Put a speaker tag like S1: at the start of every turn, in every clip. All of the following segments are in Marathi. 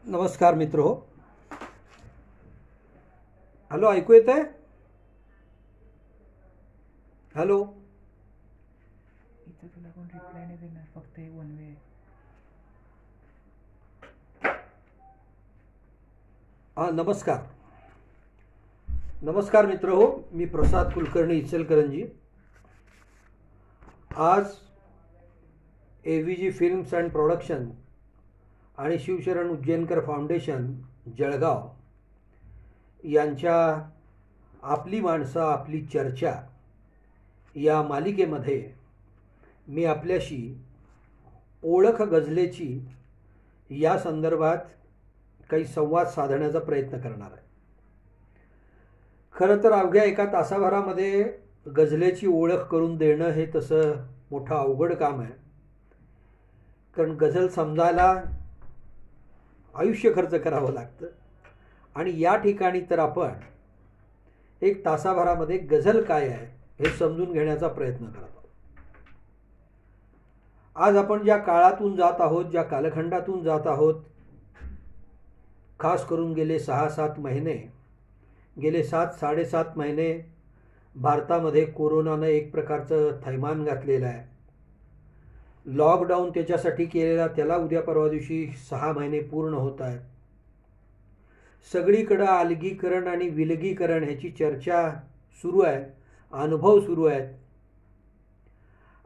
S1: नमस्कार मित्र हो. हॅलो, ऐकू येत आहे? हॅलो.
S2: इथं तुला कोण रिप्लाय नाही देणार, फक्त एक वन वे.
S1: हां, नमस्कार. नमस्कार मित्र हो. मी प्रसाद कुलकर्णी, इचलकरंजी. आज AVG फिल्म्स अँड प्रोडक्शन आणि शिवशरण उज्जैनकर फाउंडेशन जळगाव यांच्या आपली माणसं आपली चर्चा या मालिकेमध्ये मी आपल्याशी ओळख गझलेची या संदर्भात काही संवाद साधण्याचा प्रयत्न करणार आहे. खरं तर अवघ्या एका तासाभरामध्ये गझलेची ओळख करून देणं हे तसं मोठं अवघड काम आहे, कारण गझल समजायला आयुष्य खर्च करावं लागतं. आणि या ठिकाणी तर आपण एक तासाभरामध्ये गझल काय आहे हे समजून घेण्याचा प्रयत्न करत आहोत. आज आपण ज्या काळातून जात आहोत, ज्या कालखंडातून जात आहोत, खास करून गेले 6-7 महिने, गेले 7-7.5 महिने भारतामध्ये कोरोनानं एक प्रकारचं थैमान घातलेलं आहे. लॉकडाऊन त्याच्यासाठी केलेला त्याला उद्या परवा दिवशी 6 महिने पूर्ण होत आहेत. सगळीकडं अलगीकरण आणि विलगीकरण ह्याची चर्चा सुरू आहे, अनुभव सुरू आहेत.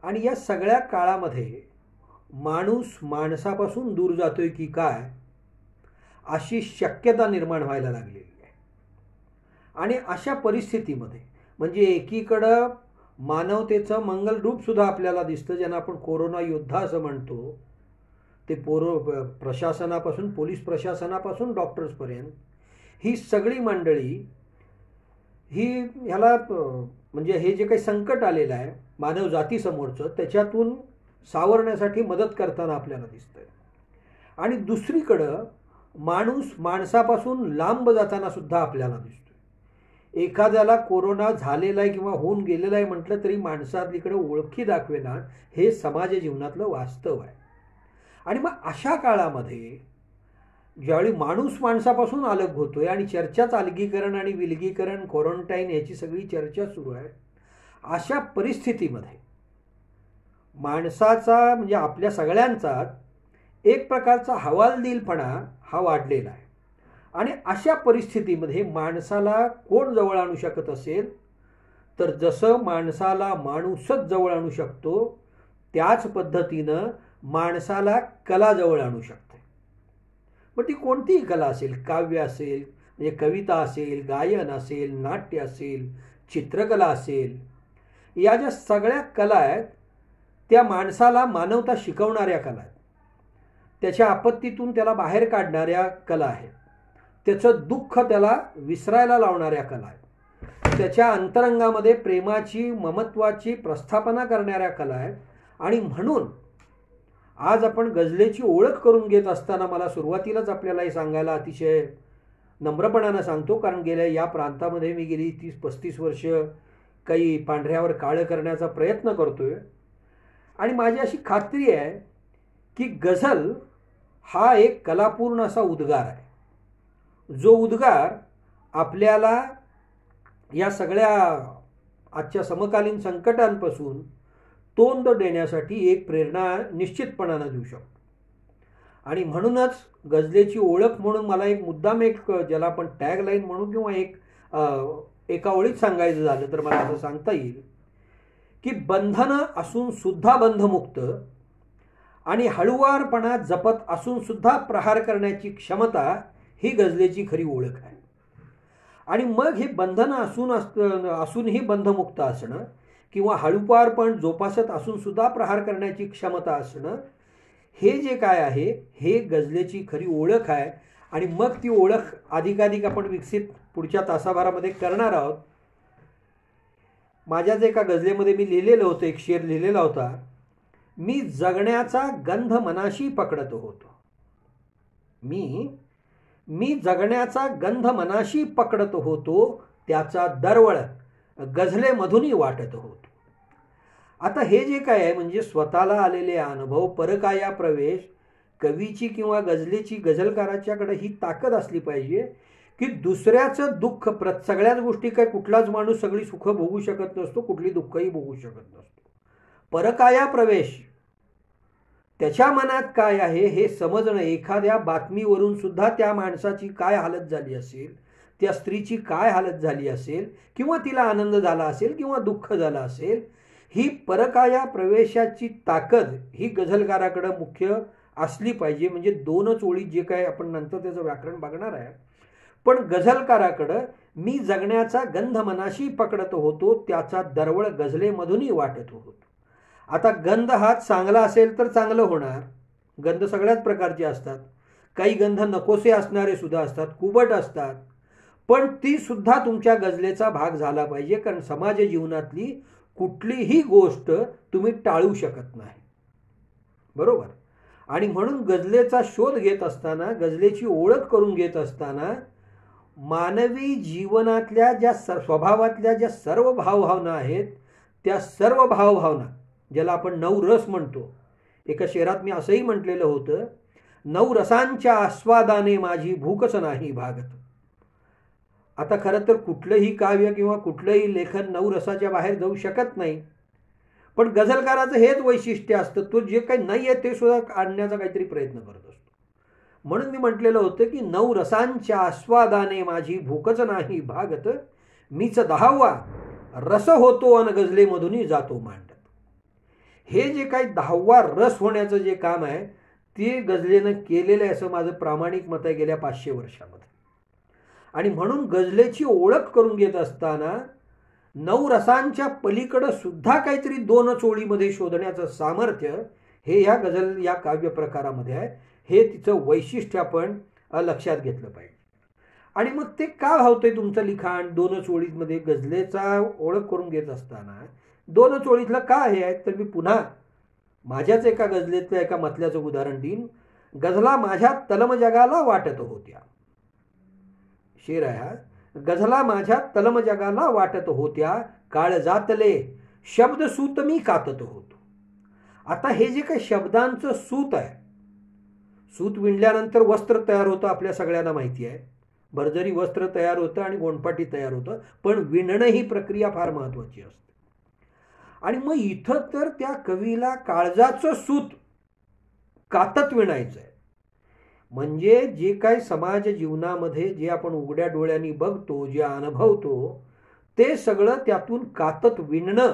S1: आणि या सगळ्या काळामध्ये माणूस माणसापासून दूर जातोय की काय अशी शक्यता निर्माण व्हायला लागलेली आहे. आणि अशा परिस्थितीमध्ये म्हणजे एकीकडं मानवतेचं मंगल रूप सुद्धा आपल्याला दिसतं, ज्यांना आपण कोरोना योद्धा असं म्हणतो. ते प्रशासनापासून, पोलीस प्रशासनापासून डॉक्टर्सपर्यंत ही सगळी मंडळी ह्याला म्हणजे हे जे काही संकट आलेलं आहे मानव जातीसमोरचं, त्याच्यातून सावरण्यासाठी मदत करताना आपल्याला दिसतंय. आणि दुसरीकडं माणूस माणसापासून लांब जाताना सुद्धा आपल्याला दिसतोय. एखाद्याला कोरोना झालेला आहे किंवा होऊन गेलेला आहे म्हटलं तरी माणसातलीकडे ओळखी दाखवेना, हे समाज जीवनातलं वास्तव आहे. आणि मग अशा काळामध्ये ज्यावेळी माणूस माणसापासून अलग होतोय आणि चर्चाच अलगीकरण आणि विलगीकरण, क्वारंटाईन याची सगळी चर्चा सुरू आहे, अशा परिस्थितीमध्ये माणसाचा म्हणजे आपल्या सगळ्यांचा एक प्रकारचा हवालदिलपणा हा वाढलेला आहे. आणि अशा परिस्थितीमध्ये माणसाला कोण जवळ आणू शकत असेल तर जसं माणसाला माणूसच जवळ आणू शकतो त्याच पद्धतीनं माणसाला कला जवळ आणू शकते. मग ती कोणतीही कला असेल, काव्य असेल, म्हणजे कविता असेल, गायन असेल, नाट्य असेल, चित्रकला असेल, या ज्या सगळ्या कला आहेत त्या माणसाला मानवता शिकवणाऱ्या कला आहेत. त्याच्या आपत्तीतून त्याला बाहेर काढणाऱ्या कला आहेत. त्याचं दुःख त्याला विसरायला लावणाऱ्या कला आहेत. त्याच्या अंतरंगामध्ये प्रेमाची, ममत्वाची प्रस्थापना करणाऱ्या कला आहेत. आणि म्हणून आज आपण गझलेची ओळख करून घेत असताना मला सुरुवातीलाच आपल्याला हे सांगायला अतिशय नम्रपणानं सांगतो, कारण गेल्या या प्रांतामध्ये मी गेली 30-35 वर्ष काही पांढऱ्यावर काळं करण्याचा प्रयत्न करतोय. आणि माझी अशी खात्री आहे की गझल हा एक कलापूर्ण असा उद्गार आहे, जो उद्गार आपल्याला या सगळ्या आजच्या समकालीन संकटांपासून तोंड देण्यासाठी एक प्रेरणा निश्चितपणानं देऊ शकतो. आणि म्हणूनच गझलेची ओळख म्हणून मला एक मुद्दाम ज्याला आपण टॅगलाईन म्हणू किंवा एका ओळीत सांगायचं झालं तर मला असं सांगता येईल की बंधनं असून सुद्धा बंधमुक्त आणि हळुवारपणा जपत असून सुद्धा प्रहार करण्याची क्षमता ही गझलेची खरी ओळख आहे. आणि मग हे बंधनं असूनही बंधमुक्त असणं किंवा हळुवारपण जोपासत असून सुद्धा प्रहार करण्याची क्षमता असणं, हे जे काय आहे हे गझलेची खरी ओळख आहे. आणि मग ती ओळख अधिकाधिक आपण विकसित पुढच्या तासाभरामध्ये करणार आहोत. माझ्याच एका गझलेमध्ये मी लिहिलेलं होतं, एक शेर लिहिलेला होता, मी जगण्याचा गंध मनाशी पकडत होतो. मी जगण्याचा गंध मनाशी पकडत होतो, त्याचा दरवळ गझलेमधूनही वाटत होतो. आता हे जे काय आहे म्हणजे स्वतःला आलेले अनुभव, परकाया प्रवेश, कवीची किंवा गझलेची गझलकाराच्याकडे ही ताकद असली पाहिजे की दुसऱ्याचं दुःख सगळ्याच गोष्टी काय कुठलाच माणूस सगळी सुख भोगू शकत नसतो, कुठली दुःखही भोगू शकत नसतो. परकाया प्रवेश, त्याच्या मनात काय आहे हे समजणं, एखाद्या बातमीवरून सुद्धा त्या माणसाची काय हालत झाली असेल, त्या स्त्रीची काय हालत झाली असेल, किंवा तिला आनंद झाला असेल किंवा दुःख झालं असेल, ही परकाया प्रवेशाची ताकद ही गझलकाराकडे मुख्य असली पाहिजे. म्हणजे दोनच ओळीत जे काय आपण नंतर त्याचं व्याकरण बघणार आहे, पण गझलकाराकडं मी जगण्याचा गंध मनाशी पकडत होतो, त्याचा दरवळ गझलेमधूनही वाटत होतो. आता गंध हा चांगला असेल तर चांगलं होणार. गंध सगळ्याच प्रकारचे असतात, काही गंध नकोसे असणारे सुद्धा असतात, कुबट असतात, पण ती सुद्धा तुमच्या गझलेचा भाग झाला पाहिजे. कारण समाज जीवनातली कुठलीही गोष्ट तुम्ही टाळू शकत नाही, बरोबर. आणि म्हणून गझलेचा शोध घेत असताना, गझलेची ओळख करून घेत असताना मानवी जीवनातल्या ज्या स्वभावातल्या ज्या सर्व भावभावना आहेत, त्या सर्व भावभावना, ज्याला आपण 9 रस म्हणतो. एका शेरात मी असंही म्हटलेलं होतं, 9 रसांच्या आस्वादाने माझी भूकच नाही भागत. आता खरं तर कुठलंही काव्य किंवा कुठलंही लेखन 9 रसाच्या बाहेर जाऊ शकत नाही, पण गझलकाराचं हेच वैशिष्ट्य असतं, तो जे काही नाही आहे ते सुद्धा आणण्याचा काहीतरी प्रयत्न करत असतो. म्हणून मी म्हटलेलं होतं की 9 रसांच्या आस्वादाने माझी भूकच नाही भागत, मीच 10वा रस होतो अन गझलेमधूनही जातो मांडत. हे जे काही 10वा रस होण्याचं जे काम आहे ते गझलेनं केलेलं आहे, असं माझं प्रामाणिक मत आहे गेल्या 500 वर्षामध्ये. आणि म्हणून गझलेची ओळख करून घेत असताना 9 रसांच्या पलीकडं सुद्धा काहीतरी 2 ओळीमध्ये शोधण्याचं सामर्थ्य हे या गझल या काव्य प्रकारामध्ये आहे. हे तिचं वैशिष्ट्य आपण लक्षात घेतलं पाहिजे. आणि मग ते का भावतंय तुमचं लिखाण 2 ओळीमध्ये गझलेचा ओळख करून घेत असताना 2 ओळीतलं का हे आहे, तर मी पुन्हा माझ्याच एका गझलेतलं एका मतल्याचं उदाहरण देईन. गझला माझ्या तलम जगाला वाटत होत्या, शेर आहे हा. गझला माझ्या तलम जगाला वाटत होत्या, काळजातले शब्द सूत मी कातत होतो. आता हे जे काही शब्दांचं सूत आहे, सूत विणल्यानंतर वस्त्र तयार होतं, आपल्या सगळ्यांना माहिती आहे. भरजरी वस्त्र तयार होतं आणि गोंडपाटी तयार होतं, पण विणणं ही प्रक्रिया फार महत्त्वाची असते. आणि मग इथं तर त्या कवीला काळजाचं सूत कातत विणायचं आहे. म्हणजे जे काही समाज जीवनामध्ये जे आपण उघड्या डोळ्यांनी बघतो, जे अनुभवतो, ते सगळं त्यातून कातत विणणं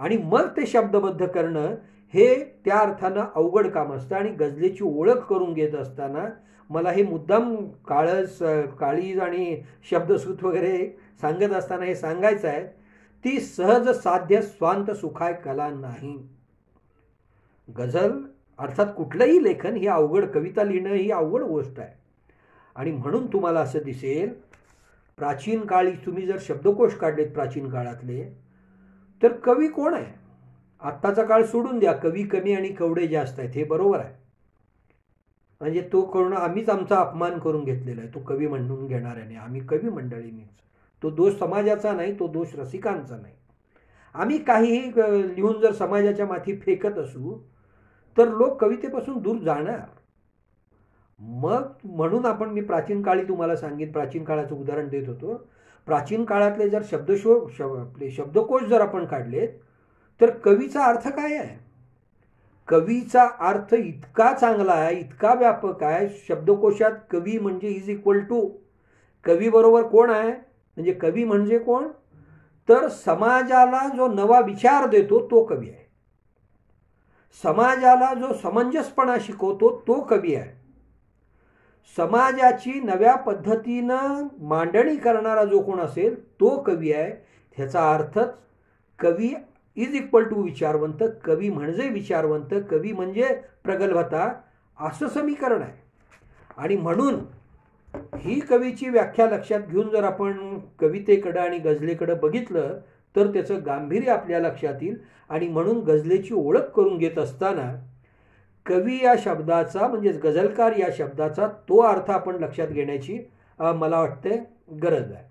S1: आणि मग ते शब्दबद्ध करणं हे त्या अर्थानं अवघड काम असतं. आणि गझलेची ओळख करून घेत असताना मला हे मुद्दाम काळीज आणि शब्दसूत वगैरे सांगत असताना हे सांगायचं आहे, ती सहज साध्य स्वांत सुखाय कला नाही. गझल अर्थात कुठलंही लेखन ही अवघड, कविता लिहिणं ही अवघड गोष्ट आहे. आणि म्हणून तुम्हाला असं दिसेल, प्राचीन काळी तुम्ही जर शब्दकोश काढलेत प्राचीन काळातले, तर कवी कोण आहे? आत्ताचा काळ सोडून द्या, कवी कमी आणि कवडे जास्त आहेत, हे बरोबर आहे. म्हणजे तो करून आम्हीच आमचा अपमान करून घेतलेला आहे, तो कवी म्हणून घेणाऱ्याने, आम्ही कवी मंडळींनीच. तो दोष समाजाचा नाही, तो दोष रसिकांचा नाही. आम्ही काहीही लिहून जर समाजाच्या माथी फेकत असू तर लोक कवितेपासून दूर जाणार. मग म्हणून मी प्राचीन काळी तुम्हाला सांगेन, प्राचीन काळाचं उदाहरण देत होतो. प्राचीन काळातले जर शब्दकोश जर आपण काढलेत तर कवीचा अर्थ काय आहे? कवीचा अर्थ इतका चांगला आहे, इतका व्यापक आहे. शब्दकोशात कवी म्हणजे इज इक्वल टू, कवी बरोबर कोण आहे, म्हणजे कवी म्हणजे कोण, तर समाजाला जो नवा विचार देतो तो कवी आहे. समाजाला जो समंजसपणा शिकवतो तो कवी आहे. समाजाची नव्या पद्धतीनं मांडणी करणारा जो कोण असेल तो कवी आहे. ह्याचा अर्थच कवी इज इक्वल टू विचारवंत, कवी म्हणजे विचारवंत, कवी म्हणजे प्रगल्भता, असं समीकरण आहे. आणि म्हणून ही कवीची व्याख्या लक्षात घेऊन जर आपण कवितेकडं आणि गझलेकडं बघितलं तर त्याचं गांभीर्य आपल्या लक्षात येईल. आणि म्हणून गझलेची ओळख करून घेत असताना कवी या शब्दाचा म्हणजे गझलकार या शब्दाचा तो अर्थ आपण लक्षात घेण्याची मला वाटते गरज आहे.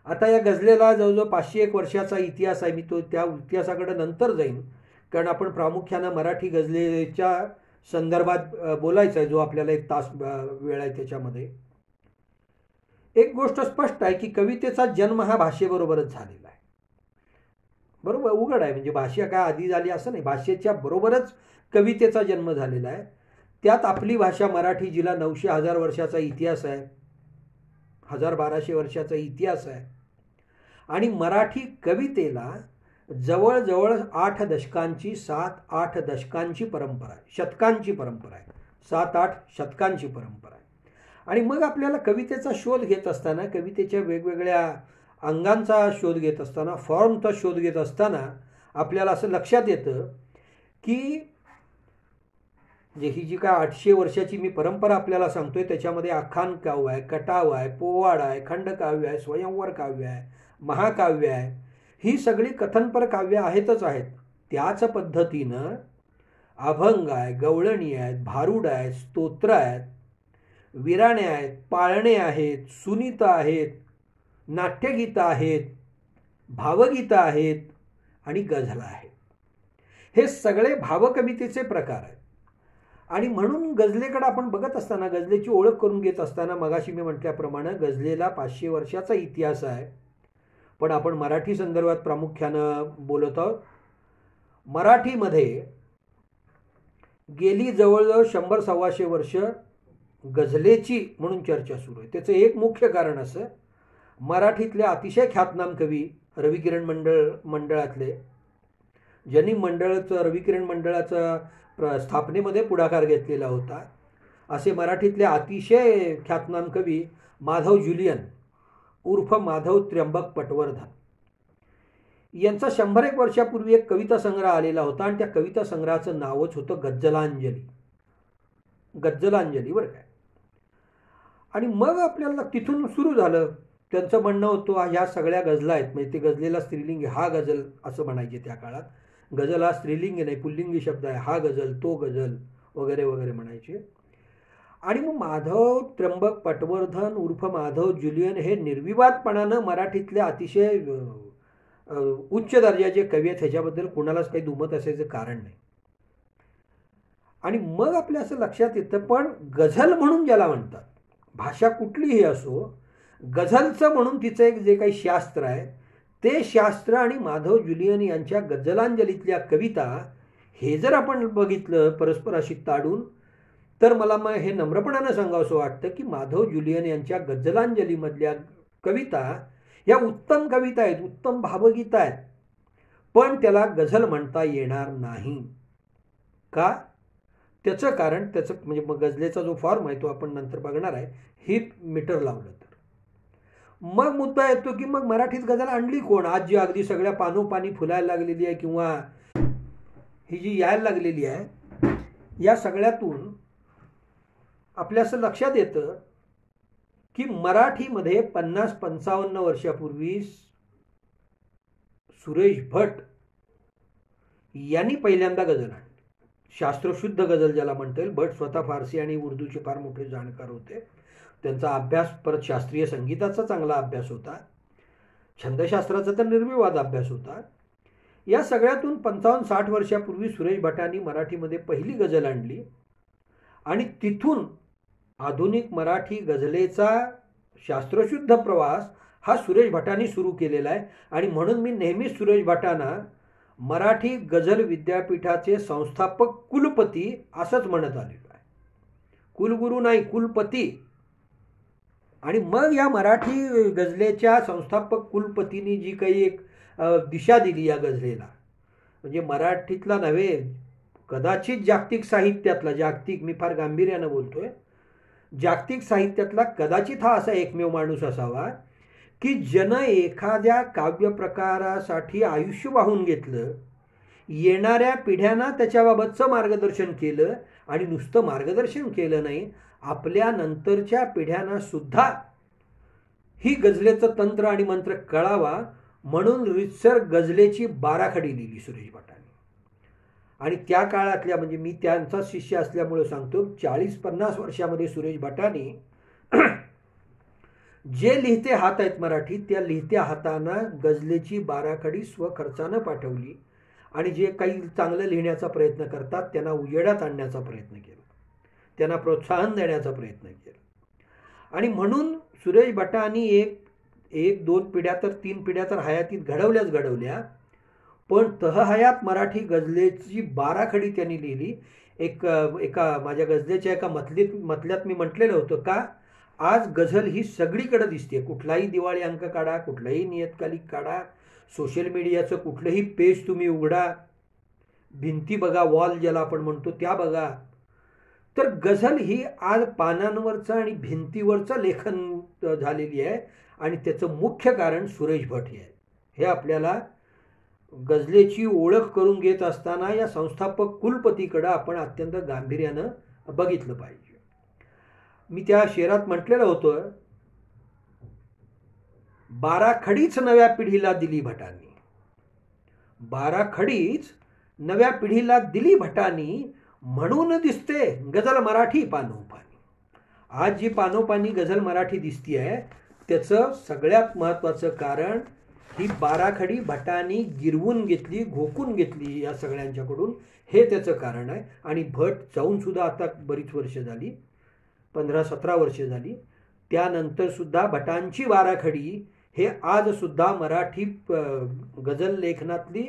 S1: आता या गझलेला जवळजवळ 501 वर्षाचा इतिहास आहे. मी तो त्या इतिहासाकडे नंतर जाईन, कारण आपण प्रामुख्यानं मराठी गझलेच्या संदर्भात बोलायचं आहे, जो आपल्याला 1 तास वेळ आहे त्याच्यामध्ये. एक गोष्ट स्पष्ट आहे की कवितेचा जन्म हा भाषेबरोबरच झालेला आहे. बरोबर, उघड आहे. म्हणजे भाषा काय आधी झाली असं नाही, भाषेच्या बरोबरच कवितेचा जन्म झालेला आहे. त्यात आपली भाषा मराठी, जिला 900-1000 वर्षाचा इतिहास आहे, 1000-1200 वर्षाचा इतिहास आहे. आणि मराठी कवितेला जवळजवळ 8 दशकांची 7-8 दशकांची परंपरा आहे, शतकांची परंपरा आहे, 7-8 शतकांची परंपरा आहे. आणि मग आपल्याला कवितेचा शोध घेत असताना, कवितेच्या वेगवेगळ्या अंगांचा शोध घेत असताना, फॉर्मचा शोध घेत असताना आपल्याला असं लक्षात येतं की ही जी काय 800 वर्षाची मी परंपरा आपल्याला सांगतोय, त्याच्यामध्ये आखान काव्य आहे, कटाव आहे, पोवाडा आहे, खंडकाव्य आहे, स्वयंवर काव्य आहे, महाकाव्य आहे. ही सगळी कथनपर काव्य आहेतच आहेत. त्याच पद्धतीनं अभंग आहे, गवळणी आहेत, भारुड आहेत, स्तोत्र आहेत, विराणे आहेत, पाळणे आहेत, सुनीता आहेत, नाट्यगीतं आहेत, भावगीतं आहेत आणि गझला आहेत. हे सगळे भावकवितेचे प्रकार आहेत. आणि म्हणून गझलेकडे आपण बघत असताना, गझलेची ओळख करून घेत असताना, मगाशी मी म्हटल्याप्रमाणे गझलेला 500 वर्षाचा इतिहास आहे. पण आपण मराठी संदर्भात प्रामुख्यानं बोलत आहोत. मराठीमध्ये गेली जवळजवळ 100-125 वर्ष गझलेची म्हणून चर्चा सुरू आहे. त्याचं एक मुख्य कारण असं, मराठीतले अतिशय ख्यातनाम कवी रविकिरण मंडळातले, ज्यांनी रविकिरण मंडळाचा स्थापनेमध्ये पुढाकार घेतलेला होता, असे मराठीतले अतिशय ख्यातनाम कवी माधव जुलियन उर्फ माधव त्र्यंबक पटवर्धन यांचा 100-1 वर्षापूर्वी एक कविता संग्रह आलेला होता. आणि त्या कविता संग्रहाचं नावच होतं गज्जलांजली. गज्जलांजली बरं काय. आणि मग आपल्याला तिथून सुरू झालं. त्यांचं म्हणणं होतं ह्या सगळ्या गझला आहेत, म्हणजे ते गझलेला स्त्रीलिंग, हा गझल असं म्हणायचे त्या काळात. गझल हा स्त्रीलिंग नाही, पुल्लिंगी शब्द आहे, हा गझल, तो गझल वगैरे वगैरे म्हणायचे. आणि मग माधव त्र्यंबक पटवर्धन उर्फ माधव जुलियन हे निर्विवादपणानं मराठीतले अतिशय उच्च दर्जाचे कवी आहेत, ह्याच्याबद्दल कुणालाच काही दुमत असायचं कारण नाही. आणि मग आपल्या असं लक्षात येतं, पण गझल म्हणून ज्याला म्हणतात, भाषा कुठलीही असो, गझलचं म्हणून तिचं एक जे काही शास्त्र आहे, ते शास्त्र आणि माधव जुलियन यांच्या गझलांजलीतल्या कविता हे जर आपण बघितलं परस्पराशी ताडून, तर मला मग हे नम्रपणानं सांगावंसं वाटतं की माधव जुलियन यांच्या गझलांजलीमधल्या कविता या उत्तम कविता आहेत, उत्तम भावगीतं आहेत, पण त्याला गझल म्हणता येणार नाही. का? त्याचं कारण, त्याचं म्हणजे मग गझलेचा जो फॉर्म आहे तो आपण नंतर बघणार आहे, ही मीटर लावलं तर. मग मुद्दा येतो की मग मराठीत गझल आणली कोण? आज जी अगदी सगळ्या पानोपानी फुलायला लागलेली आहे किंवा ही जी यायला लागलेली आहे, या सगळ्यातून आपल्या असं लक्षात येतं की मराठीमध्ये 50-55 वर्षापूर्वी सुरेश भट यांनी पहिल्यांदा गझल आणली. शास्त्रशुद्ध गझल ज्याला म्हणता येईल. भट स्वतः फारसी आणि उर्दूचे फार मोठे जाणकार होते. त्यांचा अभ्यास परत शास्त्रीय संगीताचा चांगला अभ्यास होता, छंदशास्त्राचा तर निर्विवाद अभ्यास होता. या सगळ्यातून 55-60 वर्षापूर्वी सुरेश भटांनी मराठीमध्ये पहिली गझल आणली. आणि तिथून आधुनिक मराठी गझलेचा शास्त्रशुद्ध प्रवास हा सुरेश भटांनी सुरू केलेला आहे. आणि म्हणून मी नेहमीच सुरेश भटांना मराठी गझल विद्यापीठाचे संस्थापक कुलपती असंच म्हणत आलेलो आहे. कुलगुरू नाही, कुलपती. आणि मग या मराठी गझलेच्या संस्थापक कुलपतींनी जी काही एक दिशा दिली या गझलेला, म्हणजे मराठीतला नव्हे, कदाचित जागतिक साहित्यातला, जागतिक मी फार गांभीर्यानं बोलतोय, जागतिक साहित्यातला कदाचित हा असा एकमेव माणूस असावा की ज्यानं एखाद्या काव्य प्रकारासाठी आयुष्य वाहून घेतलं, येणाऱ्या पिढ्यांना त्याच्याबाबतचं मार्गदर्शन केलं, आणि नुसतं मार्गदर्शन केलं नाही, आपल्या नंतरच्या पिढ्यांना सुद्धा ही गझलेचं तंत्र आणि मंत्र कळावा म्हणून रितसर गझलेची बाराखडी लिहिली सुरेश भटांनी. आणि त्या काळातल्या, म्हणजे मी त्यांचा शिष्य असल्यामुळे सांगतो, 40-50 वर्षामध्ये सुरेश भटांनी जे लिहिते हात आहेत मराठीत, त्या लिहित्या हातांना गझलेची बाराखडी स्वखर्चानं पाठवली. आणि जे काही चांगलं लिहिण्याचा प्रयत्न करतात त्यांना उजेडात आणण्याचा प्रयत्न केला, त्यांना प्रोत्साहन देण्याचा प्रयत्न केला. आणि म्हणून सुरेश भटांनी एक 2 पिढ्या तर 3 पिढ्या तर हयातीत घडवल्या, पण तहहयात मराठी गझलेची 12 खडी त्यांनी लिहिली. एका माझ्या गझलेच्या एका मतल्यात मी म्हटलेलं होतं का आज गझल ही सगळीकडे दिसते. कुठलाही दिवाळी अंक काढा, कुठलाही नियतकालिक काढा, सोशल मीडियाचं कुठलंही पेज तुम्ही उघडा, भिंती बघा, वॉल ज्याला आपण म्हणतो त्या बघा, तर गझल ही आज पानांवरचं आणि भिंतीवरचं लेखन झालेली आहे. आणि त्याचं मुख्य कारण सुरेश भट हे आहे. हे आपल्याला गझलेची ओळख करून घेत असताना या संस्थापक कुलपतीकडं आपण अत्यंत गांभीर्यानं बघितलं पाहिजे. मी त्या शेरात म्हटलेलं होतं, 12 खडीच नव्या पिढीला दिली भटांनी, 12 खडीच नव्या पिढीला दिली भटांनी, म्हणून दिसते गझल मराठी पानोपानी. आज जी पानोपानी गझल मराठी दिसती आहे त्याचं सगळ्यात महत्त्वाचं कारण ही 12 खडी भटांनी गिरवून घेतली, घोकून घेतली या सगळ्यांच्याकडून, हे त्याचं कारण आहे. आणि भट जाऊनसुद्धा आता बरीच वर्ष झाली, 15-17 वर्ष झाली. त्यानंतर सुद्धा भटांची 12 खडी हे आजसुद्धा मराठी गझल लेखनातली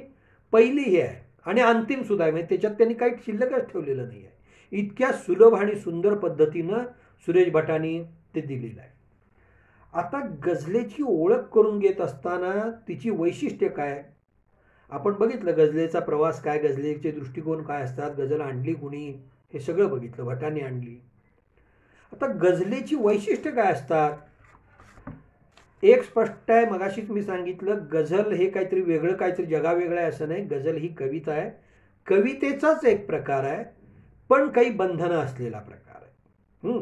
S1: पहिली हे आहे आणि अंतिम सुद्धा आहे. म्हणजे त्याच्यात त्यांनी काही शिल्लकच ठेवलेलं नाही आहे. इतक्या सुलभ आणि सुंदर पद्धतीनं सुरेश भटांनी ते दिलेलं आहे. आता गझलेची ओळख करून घेत असताना तिची वैशिष्ट्य काय, आपण बघितलं गझलेचा प्रवास काय, गझलेचे दृष्टिकोन काय असतात, गझल आणली कुणी, हे सगळं बघितलं, भटांनी आणली. आता गझलेची वैशिष्ट्य काय असतात, एक स्पष्ट आहे, मगाशीच मी सांगितलं, गझल हे काहीतरी वेगळं, काहीतरी जगावेगळं आहे असं नाही. गझल ही कविता आहे, कवितेचाच एक प्रकार आहे, पण काही बंधनं असलेला प्रकार आहे.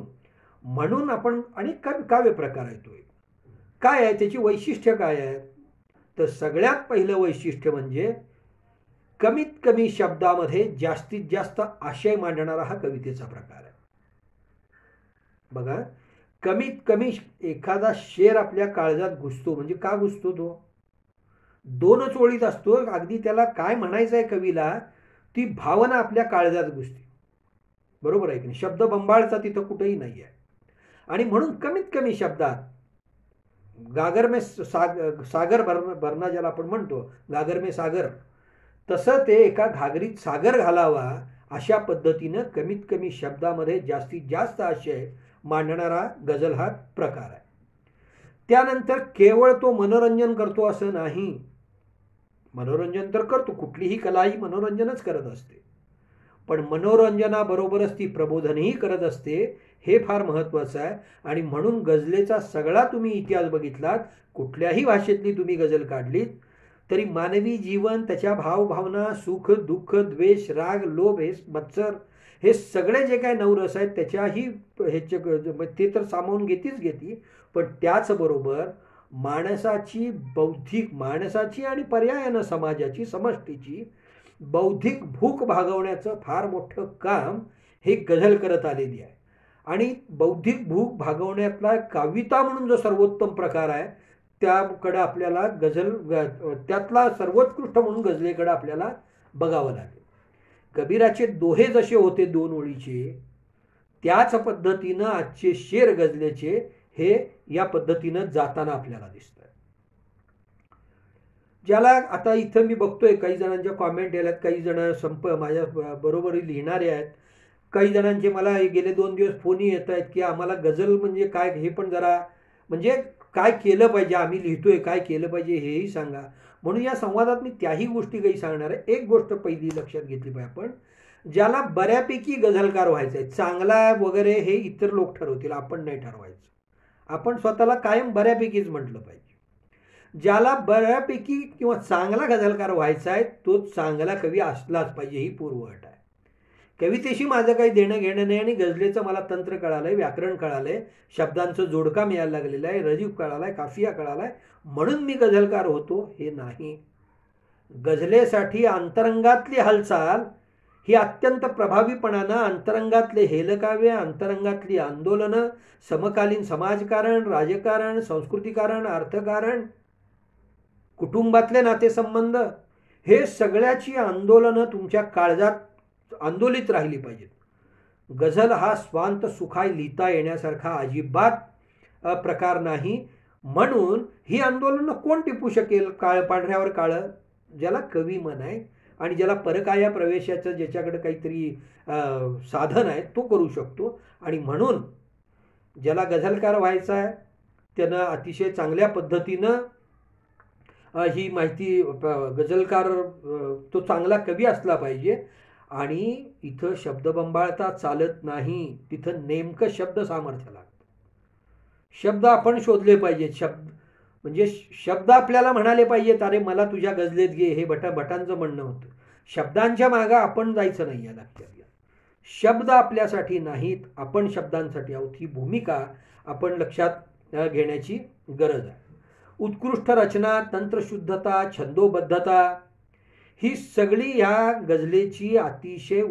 S1: म्हणून आपण, आणि काव्य प्रकार आहे तो एक. काय आहे त्याची वैशिष्ट्य काय आहे, तर सगळ्यात पहिलं वैशिष्ट्य म्हणजे कमीत कमी शब्दामध्ये जास्तीत जास्त आशय मांडणारा हा कवितेचा प्रकार आहे. बघा, कमीत कमी एखादा शेर आपल्या काळजात घुसतो, म्हणजे का घुसतो, तो 2च ओळीत असतो. अगदी त्याला काय म्हणायचं आहे कवीला, ती भावना आपल्या काळजात घुसते. बरोबर आहे की नाही, शब्द बंबाळचा तिथं कुठेही नाही आहे. आणि म्हणून कमीत कमी शब्दात गागर में सागर भरना ज्याला आपण म्हणतो, गागर में सागर, तसं ते एका घागरीत सागर घालावा अशा पद्धतीनं कमीत कमी शब्दामध्ये जास्तीत जास्त आशय मांडणारा गझल हा प्रकार आहे. त्यानंतर केवळ तो मनोरंजन करतो असं नाही, मनोरंजन तर करतो, कुठलीही कला ही मनोरंजनच करत असते, पण मनोरंजनाबरोबरच ती प्रबोधनही करत असते, हे फार महत्त्वाचं आहे. आणि म्हणून गझलेचा सगळा तुम्ही इतिहास बघितलात, कुठल्याही भाषेतली तुम्ही गझल काढलीत तरी मानवी जीवन, त्याच्या भावभावना, सुख दुःख, द्वेष, राग, लोभ, हे मत्सर, हे सगळे जे काही नवरस आहेत त्याच्याही ते तर सामावून घेती, पण त्याचबरोबर माणसाची बौद्धिक, माणसाची आणि पर्यायानं समाजाची, समष्टीची बौद्धिक भूक भागवण्याचं फार मोठं काम हे गझल करत आलेली आहे. आणि बौद्धिक भूक भागवण्यातला कविता म्हणून जो सर्वोत्तम प्रकार आहे त्याकडे आपल्याला त्यातला सर्वोत्कृष्ट म्हणून गझलेकडे आपल्याला बघावं लागेल. कबीराचे दोहे जसे होते 2 ओळीचे, त्याच पद्धतीनं आजचे शेर गझलेचे हे या पद्धतीनं जाताना आपल्याला दिसतं. ज्याला आता इथं मी बघतोय काही जणांच्या कॉमेंट आल्यात, काही जण माझ्या बरोबर लिहिणारे आहेत, काही जणांचे मला गेले 2 दिवस फोनही येत आहेत की आम्हाला गझल म्हणजे काय हे पण जरा, म्हणजे काय केलं पाहिजे, आम्ही लिहितोय काय केलं पाहिजे हेही सांगा. म्हणून या संवादात मी त्याही गोष्टी काही सांगणार आहे. एक गोष्ट पहिली लक्षात घेतली पाहिजे, आपण ज्याला बऱ्यापैकी गझलकार व्हायचं आहे, चांगला वगैरे हे इतर लोक ठरवतील, आपण नाही ठरवायचं. आपण स्वतःला कायम बऱ्यापैकीच म्हटलं पाहिजे. ज्याला बऱ्यापैकी किंवा चांगला गझलकार व्हायचा आहे तो चांगला कवी असलाच पाहिजे, ही पूर्वअट आहे. कवितेशी माझं काही देणं घेणं नाही, आणि गझलेचं मला तंत्र कळालंय, व्याकरण कळालंय, शब्दांचं जोडका मिळायला लागलेला आहे, रजीव कळालाय, काफिया कळालाय, म्हणून मी गझलकार होतो हे नाही. गझलेसाठी अंतरंगातली हालचाल ही अत्यंत प्रभावीपणानं, अंतरंगातले हेलकाव्य, अंतरंगातली आंदोलनं, समकालीन समाजकारण, राजकारण, संस्कृतीकारण, अर्थकारण, कुटुंबातले नातेसंबंध, हे सगळ्याची आंदोलनं तुमच्या काळजात आंदोलित राहिली पाहिजेत. गझल हा स्वांत सुखाय लिहिता येण्यासारखा अजिबात प्रकार नाही. म्हणून ही आंदोलनं कोण टिपू शकेल? पांढऱ्यावर काळं, ज्याला कवी मन आहे आणि ज्याला परकाया प्रवेशाचं ज्याच्याकडे काहीतरी साधन आहे तो करू शकतो. आणि म्हणून ज्याला गझलकार व्हायचा आहे त्यानं अतिशय चांगल्या पद्धतीनं ही माहिती गझलकार तो चांगला कवी असला पाहिजे. आणि इथं शब्दबंबाळता चालत नाही, तिथं नेमकं शब्द सामर्थ्य लागतं. शब्द आपण शोधले पाहिजेत. म्हणजे शब्द आपल्याला म्हणाले पाहिजेत, अरे मला तुझ्या गझलेत घे, हे भटांचं म्हणणं होतं. शब्दांच्या मागं आपण जायचं नाही या लक्षात घ्या. शब्द आपल्यासाठी नाहीत, आपण शब्दांसाठी आहोत. ही भूमिका आपण लक्षात घेण्याची गरज आहे. उत्कृष्ट रचना, तंत्रशुद्धता, छंदोबद्धता ही सगळी ह्या गझलेची अतिशय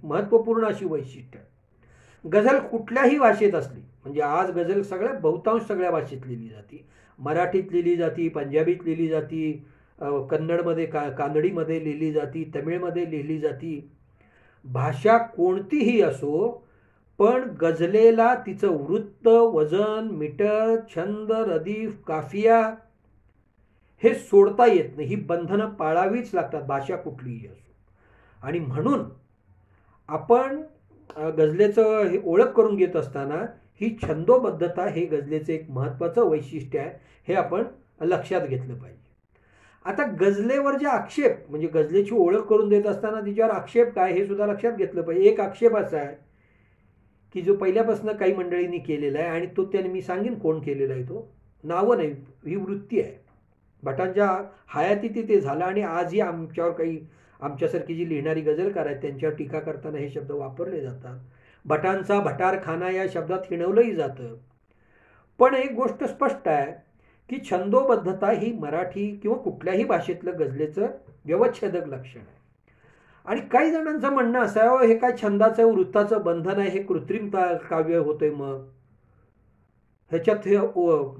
S1: महत्त्वपूर्ण अशी वैशिष्ट्य. गझल कुठल्याही भाषेत असली, म्हणजे आज गझल बहुतांश सगळ्या भाषेत लिहिली जाते. मराठीत लिहिली जाती, पंजाबीत लिहिली जाती, कन्नडमध्ये कानडीमध्ये लिहिली जाती, तमिळमध्ये लिहिली जाती. भाषा कोणतीही असो, पण गझलेला तिचं वृत्त, वजन, मीटर, छंद, रदीफ, काफिया हे सोडता येत नाही. ही बंधनं पाळावीच लागतात, भाषा कुठलीही असो. आणि म्हणून आपण गझलेचं हे ओळख करून घेत असताना ही छंदोबद्धता हे गझलेचं एक महत्त्वाचं वैशिष्ट्य आहे, हे आपण लक्षात घेतलं पाहिजे. आता गझलेवर जे आक्षेप, म्हणजे गझलेची ओळख करून देत असताना तिच्यावर आक्षेप काय हे सुद्धा लक्षात घेतलं पाहिजे. एक आक्षेप असा आहे की जो पहिल्यापासून काही मंडळींनी केलेला आहे, आणि तो त्याने मी सांगेन कोण केलेला आहे. तो नावं नाही, ही वृत्ती आहे. भटांच्या हयातीत ते झालं आणि आजही आमच्यावर काही आमच्यासारखी जी लिहिणारी गझलकार आहेत त्यांच्यावर टीका करताना हे शब्द वापरले जातात. भटांचा भटारखाना या शब्दात हिणवलंही जातं. पण एक गोष्ट स्पष्ट आहे की छंदोबद्धता ही मराठी किंवा कुठल्याही भाषेतलं गझलेचं व्यवच्छेदक लक्षण आहे. आणि काही जणांचं म्हणणं असं आहे, हे काय छंदाचं वृत्ताचं बंधन आहे, हे कृत्रिम काव्य होतंय. मग ह्याच्यात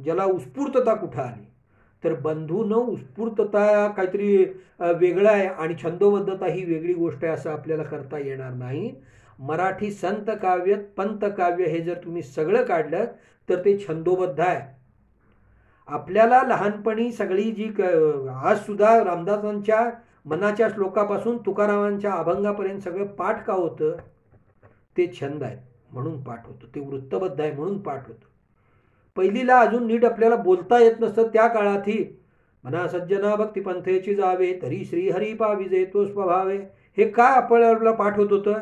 S1: ज्याला उत्स्फूर्तता कुठं आली? तर बंधून उत्स्फूर्तता काहीतरी वेगळं आहे आणि छंदोबद्धता ही वेगळी गोष्ट आहे असं आपल्याला करता येणार नाही. मराठी संत काव्य, पंत काव्य हे जर तुम्ही सगळं काढलं तर ते छंदोबद्ध आहे. आपल्याला लहानपणी सगळी जी आज सुद्धा रामदासांच्या मनाच्या श्लोकापासून तुकारामांच्या अभंगापर्यंत सगळं पाठ का होतं? ते छंद आहे म्हणून पाठ होतं, ते वृत्तबद्ध आहे म्हणून पाठ होतं. पहिलीला अजून नीट आपल्याला बोलता येत नसतं त्या काळातही मना सज्जना भक्ती पंथेची जावे, तरी श्रीहरी पाविजे तो स्वभावे, हे काय आपल्याला पाठ होत होतं?